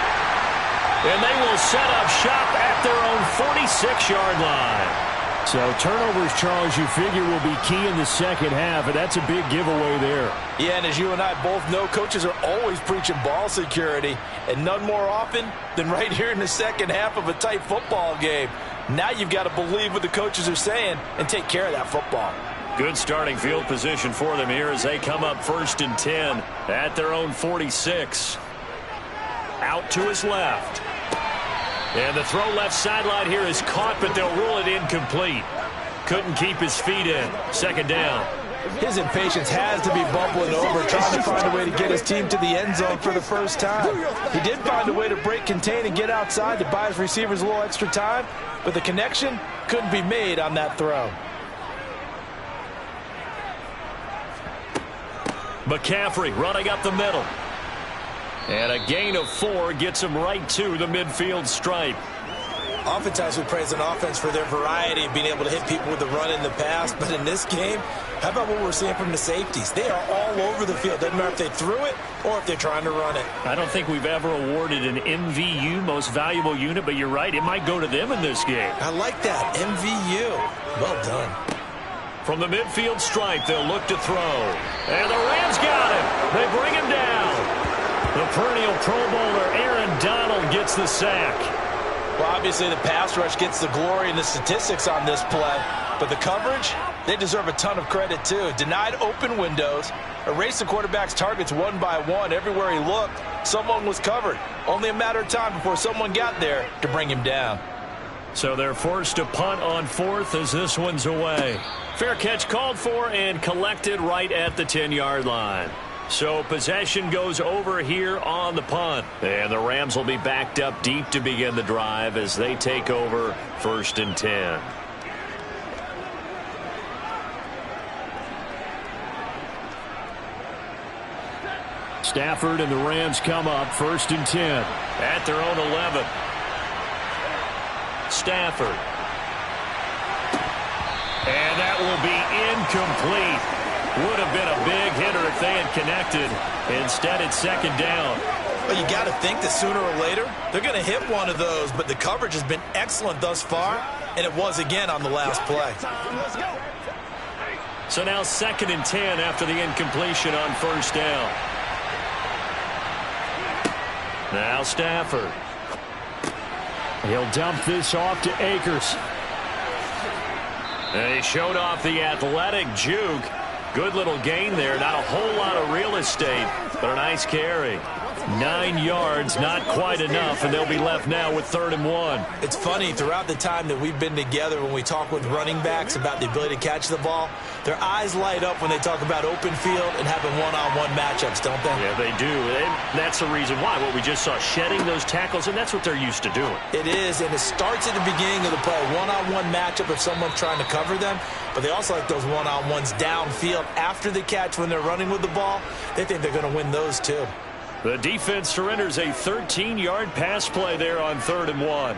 Speaker 1: And they will set up shop at their own 46-yard line. So turnovers, Charles, you figure will be key in the second half, and that's a big giveaway there.
Speaker 6: Yeah, and as you and I both know, coaches are always preaching ball security, and none more often than right here in the second half of a tight football game. Now you've got to believe what the coaches are saying and take care of that football.
Speaker 1: Good starting field position for them here as they come up 1st and 10 at their own 46. Out to his left. And the throw left sideline here is caught, but they'll rule it incomplete. Couldn't keep his feet in. 2nd down.
Speaker 6: His impatience has to be bubbling over, trying to find a way to get his team to the end zone for the first time. He did find a way to break, contain, and get outside to buy his receivers a little extra time, but the connection couldn't be made on that throw.
Speaker 1: McCaffrey running up the middle. And a gain of 4 gets him right to the midfield stripe.
Speaker 4: Oftentimes we praise an offense for their variety of being able to hit people with the run in the pass. But in this game, how about what we're seeing from the safeties? They are all over the field. Doesn't matter if they threw it or if they're trying to run it.
Speaker 1: I don't think we've ever awarded an MVU, most valuable unit, but you're right. It might go to them in this game.
Speaker 4: I like that. MVU. Well done.
Speaker 1: From the midfield stripe, they'll look to throw. And the Rams got him. They bring him down. The perennial Pro Bowler Aaron Donald gets the sack.
Speaker 2: Well, obviously the pass rush gets the glory and the statistics on this play, but the coverage, they deserve a ton of credit too. Denied open windows, erased the quarterback's targets one by one. Everywhere he looked, someone was covered. Only a matter of time before someone got there to bring him down.
Speaker 3: So they're forced to punt on fourth as this one's away. Fair catch called for and collected right at the 10-yard line. So possession goes over here on the punt. And the Rams will be backed up deep to begin the drive as they take over 1st and 10. Stafford and the Rams come up 1st and 10 at their own 11. Stafford. And that will be incomplete. Would have been a big hitter if they had connected. Instead, it's 2nd down.
Speaker 2: Well, you got to think that sooner or later, they're going to hit one of those, but the coverage has been excellent thus far, and it was again on the last play.
Speaker 3: So now 2nd and 10 after the incompletion on 1st down. Now Stafford. He'll dump this off to Akers. And he showed off the athletic juke. Good little gain there. Not a whole lot of real estate, but a nice carry. 9 yards, not quite enough, and they'll be left now with 3rd and 1.
Speaker 2: It's funny, throughout the time that we've been together, when we talk with running backs about the ability to catch the ball, their eyes light up when they talk about open field and having one-on-one matchups, don't they?
Speaker 3: Yeah, they do. And that's the reason why. What we just saw, shedding those tackles, and that's what they're used to doing.
Speaker 2: It is, and it starts at the beginning of the play. One-on-one matchup if someone's trying to cover them, but they also like those one-on-ones downfield after the catch when they're running with the ball. They think they're going to win those too.
Speaker 3: The defense surrenders a 13-yard pass play there on 3rd and 1.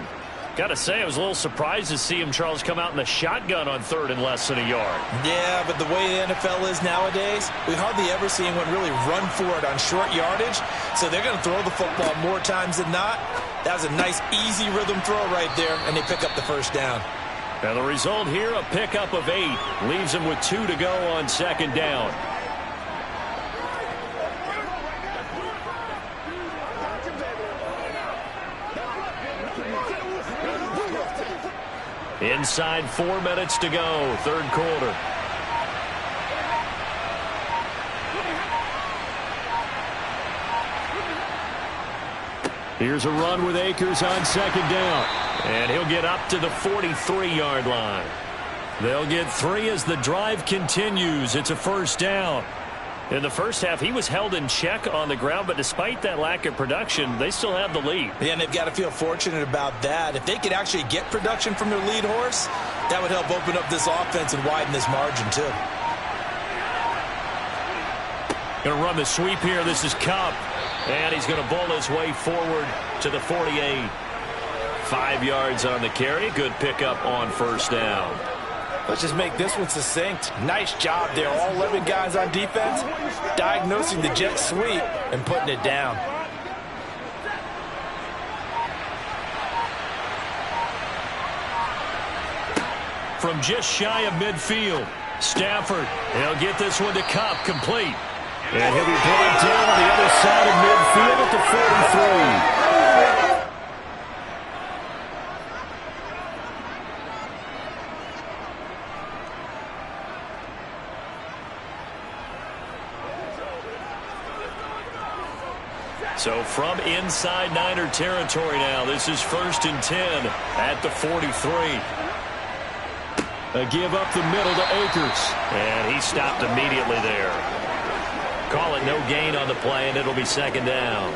Speaker 3: Got to say, I was a little surprised to see him, Charles, come out in the shotgun on 3rd and less than a yard.
Speaker 2: Yeah, but the way the NFL is nowadays, we hardly ever see anyone really run for it on short yardage. So they're going to throw the football more times than not. That was a nice, easy rhythm throw right there, and they pick up the 1st down.
Speaker 3: Now the result here, a pickup of 8. Leaves them with 2 to go on 2nd down. Inside 4 minutes to go, 3rd quarter. Here's a run with Akers on 2nd down. And he'll get up to the 43-yard line. They'll get 3 as the drive continues. It's a 1st down. In the first half, he was held in check on the ground, but despite that lack of production, they still have the lead.
Speaker 2: Yeah, and they've got to feel fortunate about that. If they could actually get production from their lead horse, that would help open up this offense and widen this margin, too.
Speaker 3: Going to run the sweep here. This is Kupp. And he's going to bowl his way forward to the 48. 5 yards on the carry. Good pickup on 1st down.
Speaker 2: Let's just make this one succinct. Nice job there. All 11 guys on defense diagnosing the jet sweep and putting it down.
Speaker 3: From just shy of midfield, Stafford. He'll get this one to Kupp, complete. And he'll be brought down on the other side of midfield at the 43. So from inside Niner territory now, this is 1st and 10 at the 43. A give up the middle to Akers. And he stopped immediately there. Call it no gain on the play, and it'll be 2nd down.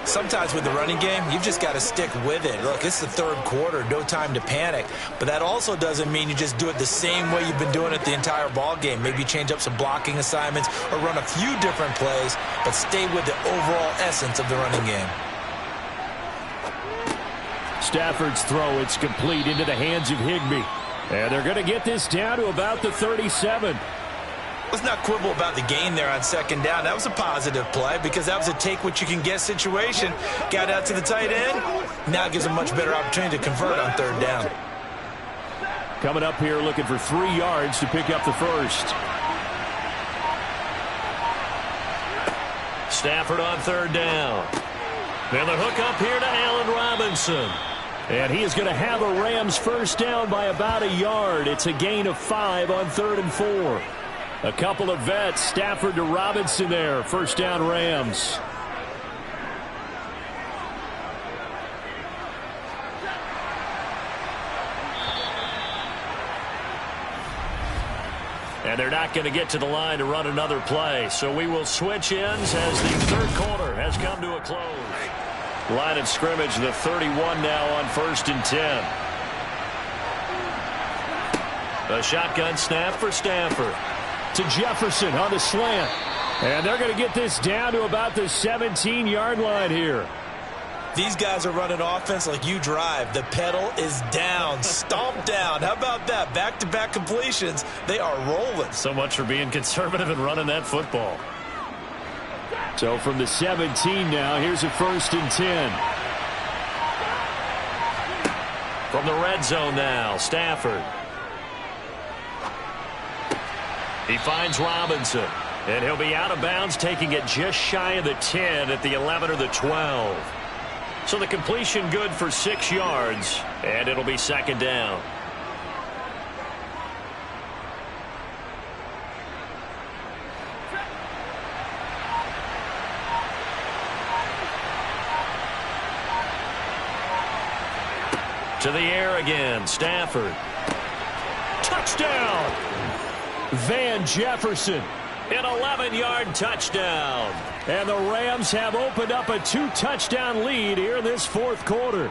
Speaker 2: Sometimes with the running game, you've just got to stick with it. Look, it's the 3rd quarter, no time to panic. But that also doesn't mean you just do it the same way you've been doing it the entire ball game. Maybe change up some blocking assignments or run a few different plays, but stay with the overall essence of the running game.
Speaker 3: Stafford's throw, it's complete into the hands of Higbee. And they're going to get this down to about the 37.
Speaker 2: Let's not quibble about the gain there on 2nd down. That was a positive play because that was a take-what-you-can-get situation. Got out to the tight end. Now it gives a much better opportunity to convert on 3rd down.
Speaker 3: Coming up here looking for 3 yards to pick up the 1st. Stafford on 3rd down. And the hook up here to Allen Robinson. And he is going to have a Rams first down by about a yard. It's a gain of 5 on 3rd and 4. A couple of vets, Stafford to Robinson there. First down, Rams. And they're not going to get to the line to run another play. So we will switch ends as the third quarter has come to a close. Line of scrimmage, the 31 now on 1st and 10. A shotgun snap for Stafford. To Jefferson on the slant. And they're going to get this down to about the 17-yard line here.
Speaker 4: These guys are running offense like you drive. The pedal is down, stomp down. How about that? Back-to-back completions. They are rolling.
Speaker 3: So much for being conservative and running that football. So from the 17 now, here's a 1st and 10. From the red zone now, Stafford. He finds Robinson. And he'll be out of bounds, taking it just shy of the 10 at the 11 or the 12. So the completion good for 6 yards, and it'll be 2nd down. To the air again, Stafford. Touchdown! Van Jefferson. An 11-yard touchdown. And the Rams have opened up a 2-touchdown lead here in this 4th quarter.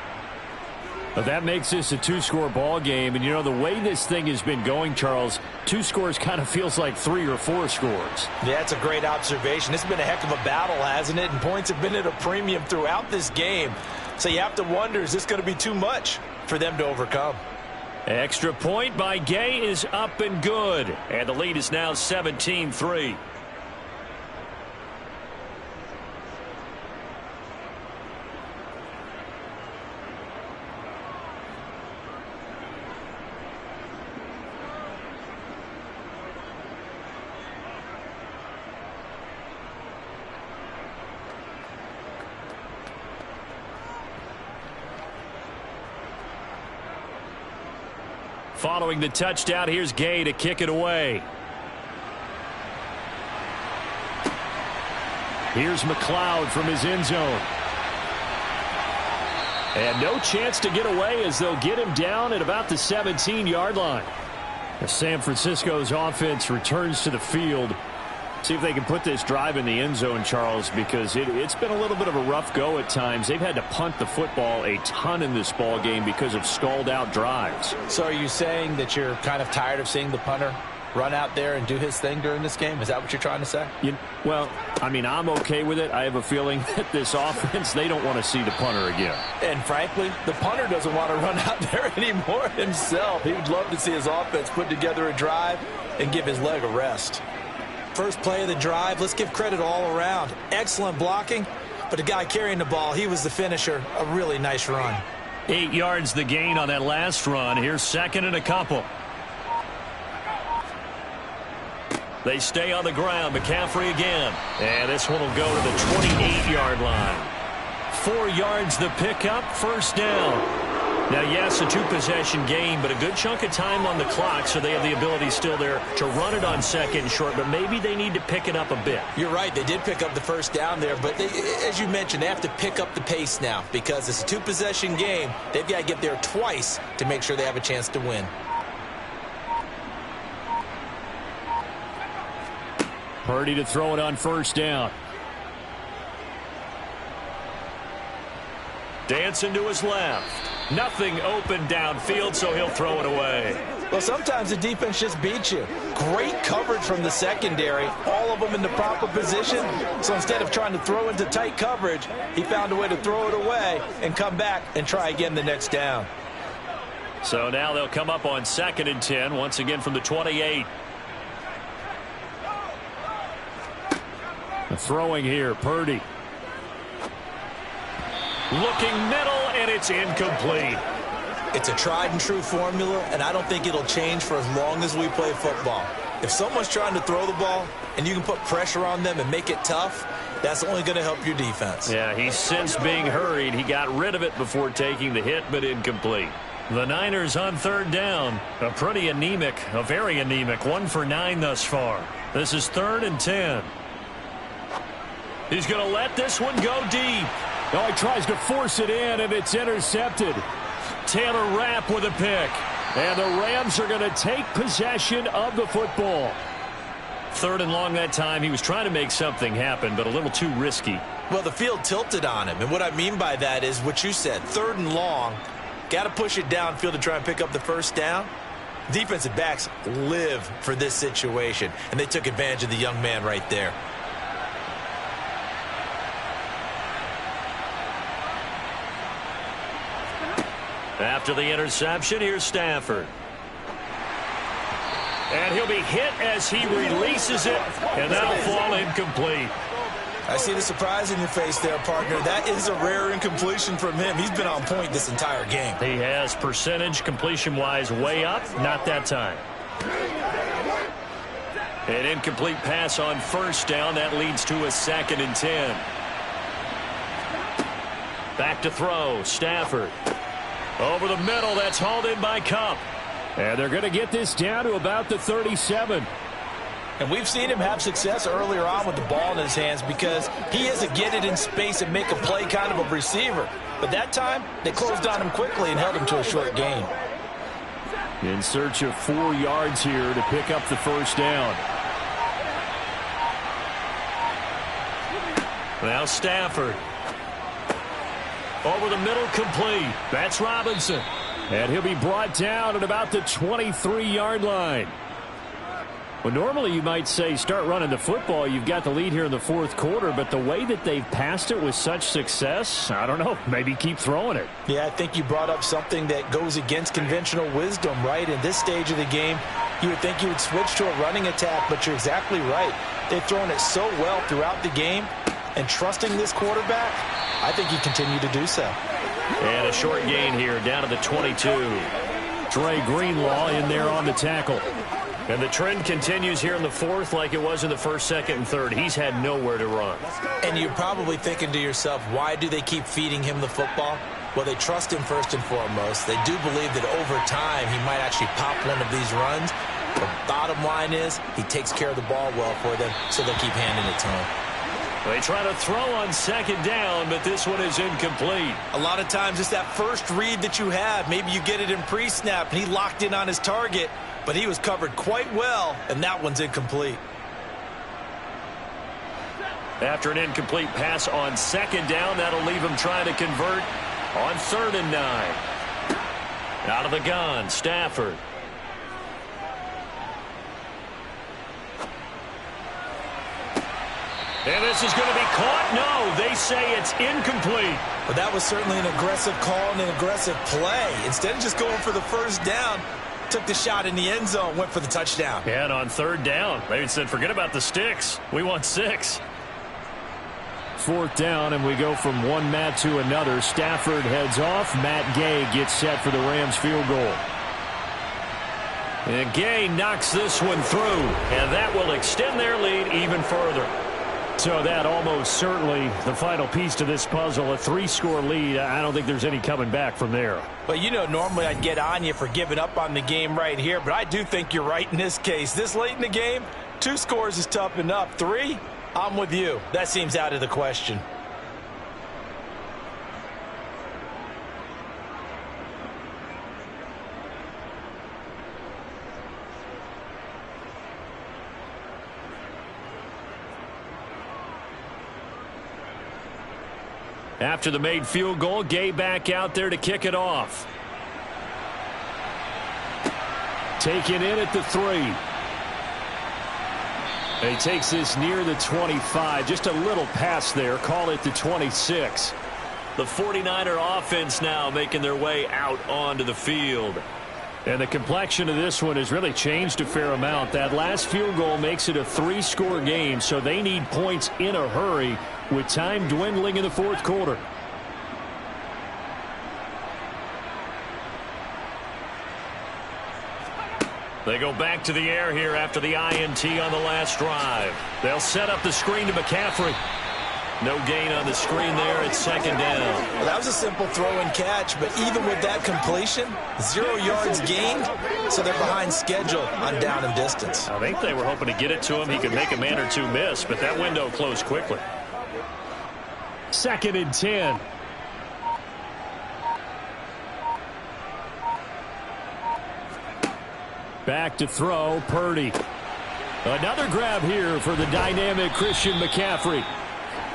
Speaker 3: But that makes this a 2-score ball game. And, you know, the way this thing has been going, Charles, 2 scores kind of feels like 3 or 4 scores.
Speaker 2: Yeah, it's a great observation. It's been a heck of a battle, hasn't it? And points have been at a premium throughout this game. So you have to wonder, is this going to be too much for them to overcome?
Speaker 3: Extra point by Gay is up and good. And the lead is now 17-3. Following the touchdown, here's Gay to kick it away. Here's McLeod from his end zone. And no chance to get away as they'll get him down at about the 17-yard line. As San Francisco's offense returns to the field. See if they can put this drive in the end zone, Charles, because it's been a little bit of a rough go at times. They've had to punt the football a ton in this ball game because of stalled-out drives.
Speaker 2: So are you saying that you're kind of tired of seeing the punter run out there and do his thing during this game? Is that what you're trying to say?
Speaker 3: Well, I mean, I'm okay with it. I have a feeling that this offense, they don't want to see the punter again.
Speaker 2: And frankly, the punter doesn't want to run out there anymore himself. He would love to see his offense put together a drive and give his leg a rest.
Speaker 4: First play of the drive, let's give credit all around. Excellent blocking, but the guy carrying the ball, he was the finisher. A really nice run.
Speaker 3: 8 yards the gain on that last run. Here's 2nd and a couple. They stay on the ground. McCaffrey again. And this one will go to the 28-yard line. 4 yards the pickup, 1st down. Now, yes, a 2-possession game, but a good chunk of time on the clock, so they have the ability still there to run it on 2nd and short, but maybe they need to pick it up a bit.
Speaker 4: You're right. They did pick up the 1st down there, but as you mentioned, they have to pick up the pace now because it's a 2-possession game. They've got to get there twice to make sure they have a chance to win.
Speaker 3: Purdy to throw it on 1st down. Dancing to his left. Nothing open downfield, so he'll throw it away.
Speaker 2: Well, sometimes the defense just beats you. Great coverage from the secondary. All of them in the proper position. So instead of trying to throw into tight coverage, he found a way to throw it away and come back and try again the next down.
Speaker 3: So now they'll come up on 2nd and 10, once again from the 28. Throwing here, Purdy. Looking middle, and it's incomplete.
Speaker 4: It's a tried-and-true formula, and I don't think it'll change for as long as we play football. If someone's trying to throw the ball and you can put pressure on them and make it tough, That's only going to help your defense.
Speaker 3: Yeah, he's since being hurried. He got rid of it before taking the hit, but incomplete. The Niners on third down. A very anemic, 1 for 9 thus far. This is 3rd and 10. He's going to let this one go deep.
Speaker 1: Oh, he tries to force it in, and it's intercepted.
Speaker 3: Taylor Rapp with a pick.
Speaker 1: And the Rams are going to take possession of the football.
Speaker 3: 3rd and long that time. He was trying to make something happen, but a little too risky.
Speaker 4: Well, the field tilted on him, and what I mean by that is what you said, 3rd and long. Got to push it downfield to try and pick up the first down. Defensive backs live for this situation, and they took advantage of the young man right there.
Speaker 3: After the interception, here's Stafford. And he'll be hit as he releases it, and that'll fall incomplete.
Speaker 4: I see the surprise in your face there, partner. That is a rare incompletion from him. He's been on point this entire game.
Speaker 3: He has percentage completion-wise way up, not that time. An incomplete pass on first down. That leads to a 2nd and 10. Back to throw. Stafford. Over the middle. That's hauled in by Kupp.
Speaker 1: And they're going to get this down to about the 37.
Speaker 4: And we've seen him have success earlier on with the ball in his hands because he is a get it in space and make a play kind of a receiver. But that time, they closed on him quickly and held him to a short gain.
Speaker 1: In search of 4 yards here to pick up the first down.
Speaker 3: Now Stafford. Over the middle, complete. That's Robinson.
Speaker 1: And he'll be brought down at about the 23-yard line. Well, normally you might say start running the football. You've got the lead here in the 4th quarter, but the way that they've passed it with such success, I don't know, maybe keep throwing it.
Speaker 4: Yeah, I think you brought up something that goes against conventional wisdom, right? In this stage of the game, you would think you would switch to a running attack, but you're exactly right. They've thrown it so well throughout the game, and trusting this quarterback, I think you continue to do so.
Speaker 3: And a short gain here down to the 22.
Speaker 1: Dre Greenlaw in there on the tackle.
Speaker 3: And the trend continues here in the 4th like it was in the 1st, 2nd, and 3rd. He's had nowhere to run.
Speaker 4: And you're probably thinking to yourself, why do they keep feeding him the football? Well, they trust him first and foremost. They do believe that over time he might actually pop one of these runs. The bottom line is he takes care of the ball well for them, so they'll keep handing it to him.
Speaker 3: They try to throw on 2nd down, but this one is incomplete.
Speaker 4: A lot of times it's that first read that you have. Maybe you get it in pre-snap, and he locked in on his target, but he was covered quite well, and that one's incomplete.
Speaker 3: After an incomplete pass on 2nd down, that'll leave him trying to convert on 3rd and 9. Out of the gun, Stafford. And this is going to be caught. No, they say it's incomplete.
Speaker 4: But that was certainly an aggressive call and an aggressive play. Instead of just going for the first down, took the shot in the end zone, went for the touchdown.
Speaker 3: And on 3rd down, they said, forget about the sticks. We want 6.
Speaker 1: 4th down, and we go from one mat to another. Stafford heads off. Matt Gay gets set for the Rams field goal.
Speaker 3: And Gay knocks this one through, and that will extend their lead even further.
Speaker 1: So that almost certainly the final piece to this puzzle, a 3-score lead. I don't think there's any coming back from there.
Speaker 4: Well, you know, normally I'd get on you for giving up on the game right here, but I do think you're right in this case. This late in the game, 2 scores is tough enough. 3, I'm with you. That seems out of the question.
Speaker 1: After the made field goal, Gay back out there to kick it off. Taken in at the 3. And he takes this near the 25. Just a little pass there. Call it the 26.
Speaker 3: The 49er offense now making their way out onto the field.
Speaker 1: And the complexion of this one has really changed a fair amount. That last field goal makes it a 3-score game, so they need points in a hurry with time dwindling in the 4th quarter.
Speaker 3: They go back to the air here after the INT on the last drive. They'll set up the screen to McCaffrey.
Speaker 1: No gain on the screen there. It's second down.
Speaker 4: Well, that was a simple throw and catch, but even with that completion, 0 yards gained, so they're behind schedule on down and distance.
Speaker 1: I think they were hoping to get it to him. He could make a man or two miss, but that window closed quickly.
Speaker 3: Second and 10. Back to throw, Purdy. Another grab here for the dynamic Christian McCaffrey.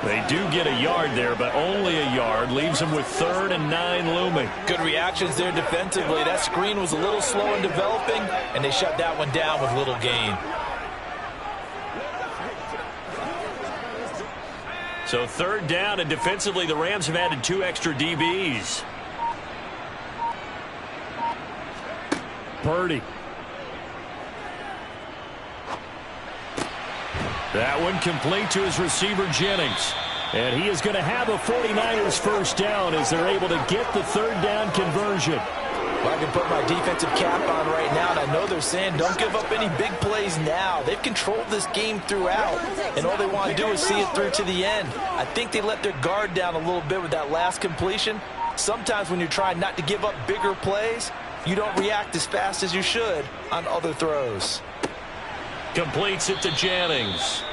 Speaker 3: They do get a yard there, but only a yard. Leaves them with 3rd and 9 looming.
Speaker 2: Good reactions there defensively. That screen was a little slow in developing, and they shut that one down with little gain.
Speaker 1: So 3rd down, and defensively the Rams have added 2 extra DBs.
Speaker 3: Purdy. That one complete to his receiver, Jennings. And he is going to have a 49ers first down as they're able to get the 3rd down conversion.
Speaker 2: Well, I can put my defensive cap on right now, and I know they're saying don't give up any big plays now. They've controlled this game throughout, and all they want to do is see it through to the end. I think they let their guard down a little bit with that last completion. Sometimes when you're trying not to give up bigger plays, you don't react as fast as you should on other throws.
Speaker 1: Completes it to Jennings.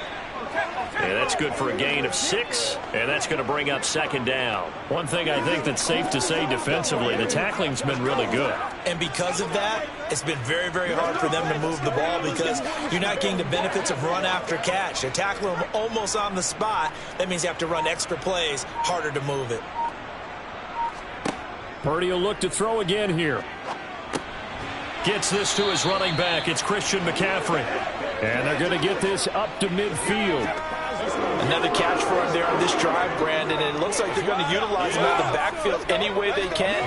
Speaker 1: And that's good for a gain of 6, and that's going to bring up 2nd down. One thing I think that's safe to say defensively, the tackling's been really good.
Speaker 4: And because of that, it's been very, very hard for them to move the ball because you're not getting the benefits of run after catch. They're tackling them almost on the spot. That means you have to run extra plays, harder to move it.
Speaker 3: Purdy will look to throw again here.
Speaker 1: Gets this to his running back. It's Christian McCaffrey.
Speaker 3: And they're going to get this up to midfield.
Speaker 2: Another catch for him there on this drive, Brandon, and it looks like they're going to utilize him out of the backfield any way they can.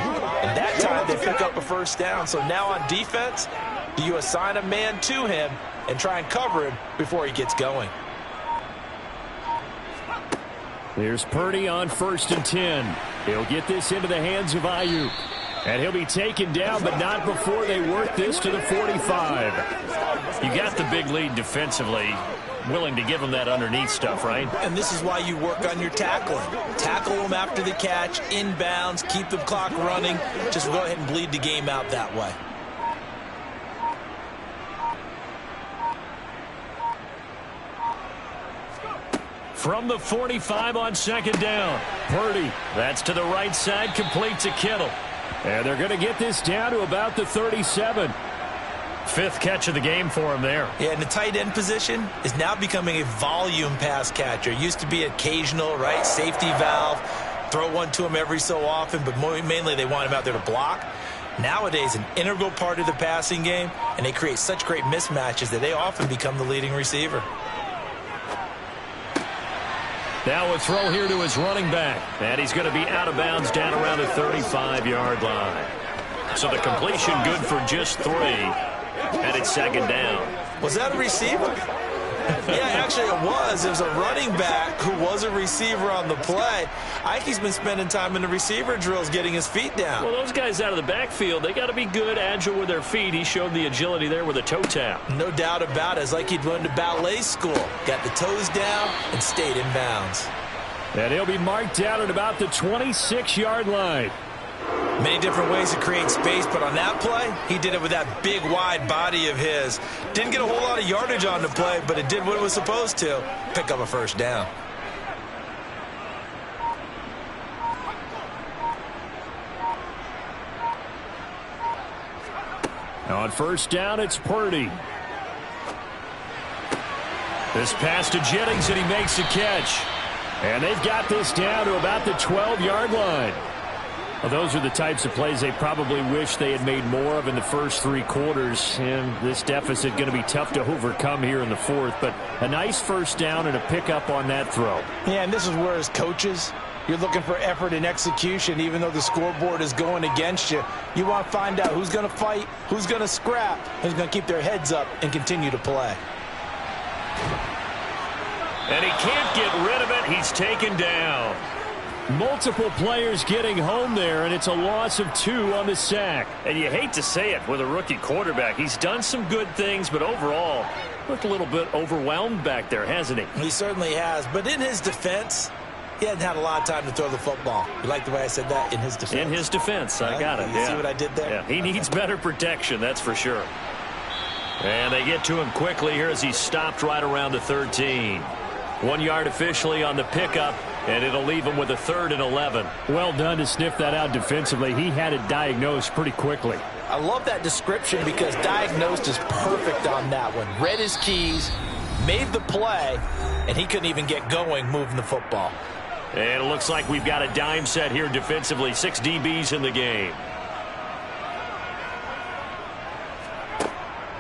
Speaker 2: And that time they pick up a first down. So now on defense, do you assign a man to him and try and cover him before he gets going?
Speaker 3: Here's Purdy on 1st and 10. He'll get this into the hands of Ayuk. And he'll be taken down, but not before they work this to the 45.
Speaker 1: You got the big lead defensively. Willing to give them that underneath stuff, right?
Speaker 4: And this is why you work on your tackling. Tackle them after the catch, inbounds, keep the clock running. Just go ahead and bleed the game out that way.
Speaker 3: From the 45 on 2nd down, Purdy. That's to the right side, complete to Kittle. And they're going to get this down to about the 37.
Speaker 1: 5th catch of the game for him there.
Speaker 4: Yeah, and the tight end position is now becoming a volume pass catcher. Used to be occasional, right? Safety valve. Throw one to him every so often, but mainly they want him out there to block. Nowadays, an integral part of the passing game, and they create such great mismatches that they often become the leading receiver.
Speaker 1: Now a throw here to his running back. And he's going to be out of bounds down around the 35-yard line. So the completion good for just 3. And it's 2nd down.
Speaker 4: Was that a receiver? Yeah, actually it was. It was a running back who was a receiver on the play. Ike's been spending time in the receiver drills getting his feet down.
Speaker 1: Well, those guys out of the backfield, they got to be good, agile with their feet. He showed the agility there with a toe tap.
Speaker 4: No doubt about it. It's like he'd run to ballet school. Got the toes down and stayed in bounds.
Speaker 3: And he'll be marked down at about the 26-yard line.
Speaker 4: Many different ways to create space, but on that play, he did it with that big, wide body of his. Didn't get a whole lot of yardage on the play, but it did what it was supposed to, pick up a first down.
Speaker 3: On 1st down, it's Purdy. This pass to Jennings, and he makes the catch. And they've got this down to about the 12-yard line. Well, those are the types of plays they probably wish they had made more of in the first 3 quarters. And this deficit going to be tough to overcome here in the 4th. But a nice first down and a pickup on that throw.
Speaker 4: Yeah, and this is where as coaches, you're looking for effort and execution. Even though the scoreboard is going against you, you want to find out who's going to fight, who's going to scrap, who's going to keep their heads up and continue to play.
Speaker 1: And he can't get rid of it. He's taken down.
Speaker 3: Multiple players getting home there, and it's a loss of 2 on the sack.
Speaker 1: And you hate to say it with a rookie quarterback. He's done some good things, but overall, looked a little bit overwhelmed back there, hasn't he?
Speaker 4: He certainly has. But in his defense, He hadn't had a lot of time to throw the football. You like the way I said that? In his defense.
Speaker 3: In his defense. I got it.
Speaker 4: You see what I did there?
Speaker 3: Yeah. He needs better protection, that's for sure. And they get to him quickly here as he's stopped right around the 13. 1 yard officially on the pickup, and it'll leave him with a 3rd and 11.
Speaker 1: Well done to sniff that out defensively. He had it diagnosed pretty quickly.
Speaker 2: I love that description because diagnosed is perfect on that one. Read his keys, made the play, and he couldn't even get going moving the football.
Speaker 3: And it looks like we've got a dime set here defensively. 6 DBs in the game.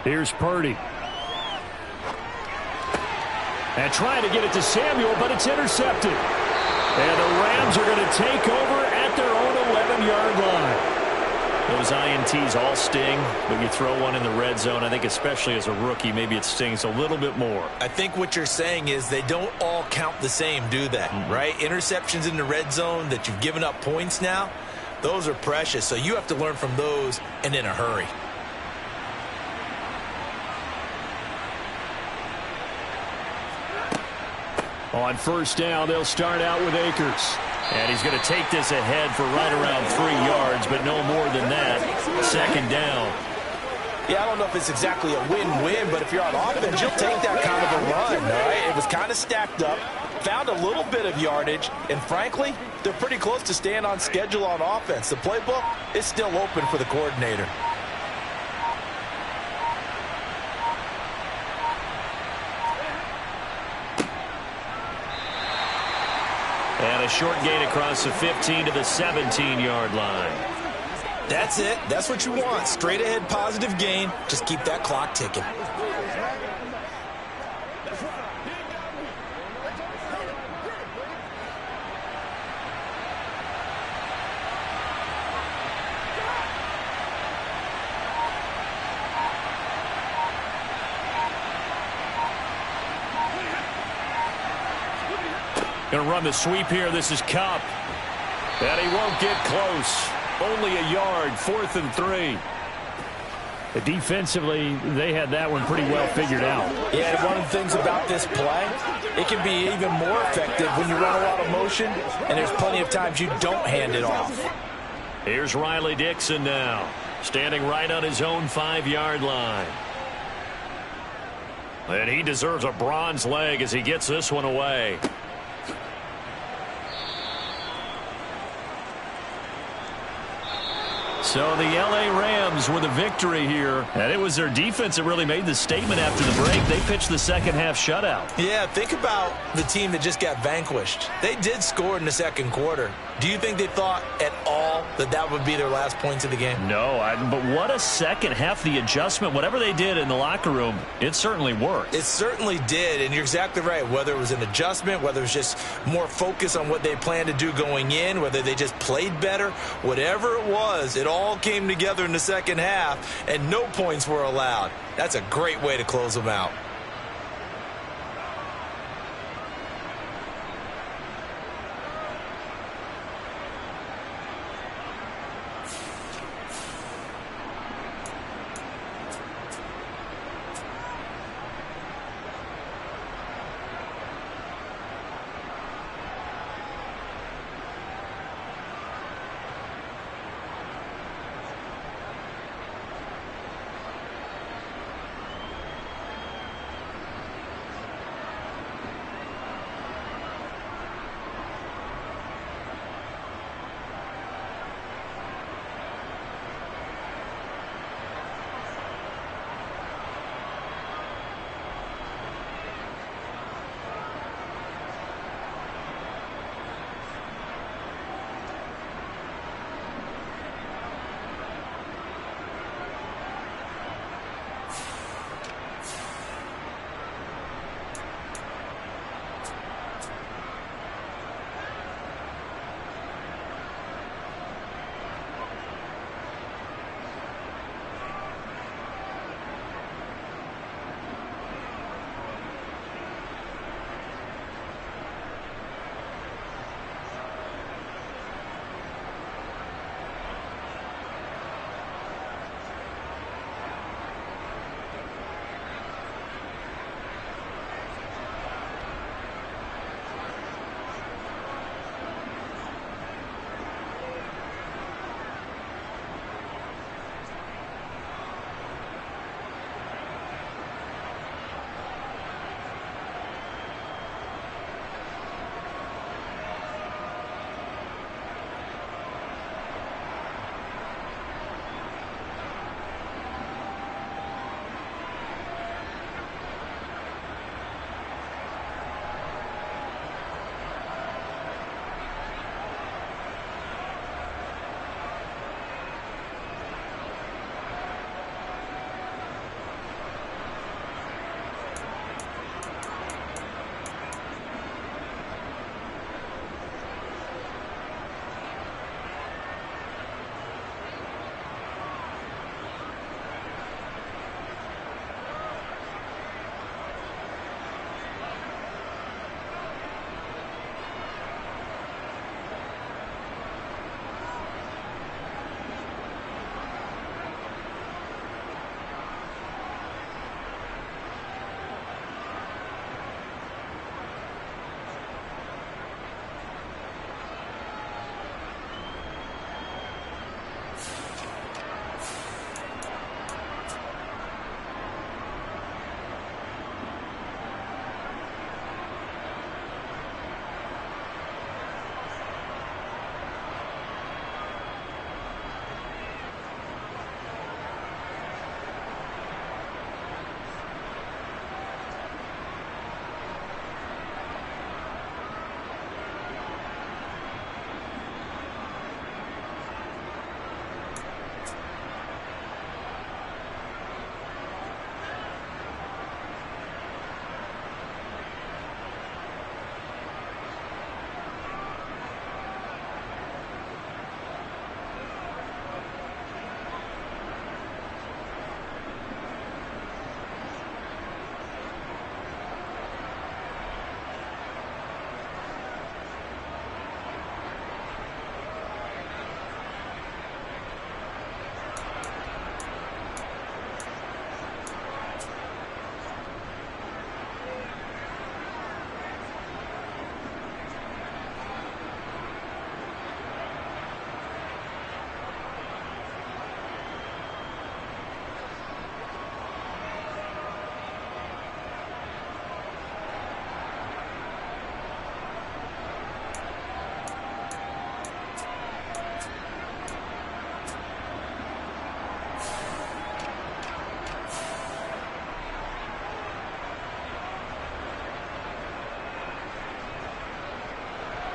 Speaker 1: Here's Purdy. And trying to get it to Samuel, but it's intercepted. And the Rams are going to take over at their own 11-yard line.
Speaker 3: Those INTs all sting, but you throw one in the red zone. I think especially as a rookie, maybe it stings a little bit more.
Speaker 4: I think what you're saying is they don't all count the same, do they? Right? Interceptions in the red zone that you've given up points now, those are precious. So you have to learn from those and in a hurry.
Speaker 1: On first down, they'll start out with Akers.
Speaker 3: And he's going to take this ahead for right around 3 yards, but no more than that. 2nd down.
Speaker 2: Yeah, I don't know if it's exactly a win-win, but if you're on offense, you'll take that kind of a run, all right? It was kind of stacked up, found a little bit of yardage, and frankly, they're pretty close to staying on schedule on offense. The playbook is still open for the coordinator.
Speaker 3: And a short gain across the 15 to the 17-yard line.
Speaker 4: That's it. That's what you want. Straight ahead positive gain. Just keep that clock ticking.
Speaker 3: Going to run the sweep here. This is Kupp. And he won't get close. Only a yard. 4th and 3.
Speaker 1: Defensively, they had that one pretty well figured out.
Speaker 2: Yeah, and one of the things about this play, it can be even more effective when you run a lot of motion, and there's plenty of times you don't hand it off.
Speaker 3: Here's Riley Dixon now, standing right on his own 5-yard line. And he deserves a bronze leg as he gets this one away. So the L.A. Rams with a victory here. And it was their defense that really made the statement after the break. They pitched the second-half shutout.
Speaker 4: Yeah, think about the team that just got vanquished. They did score in the second quarter. Do you think they thought at all that that would be their last points of the game?
Speaker 3: No, but what a second half. The adjustment, whatever they did in the locker room, it certainly worked.
Speaker 4: It certainly did, and you're exactly right. Whether it was an adjustment, whether it was just more focus on what they planned to do going in, whether they just played better, whatever it was, it all came together in the second half, and no points were allowed. That's a great way to close them out.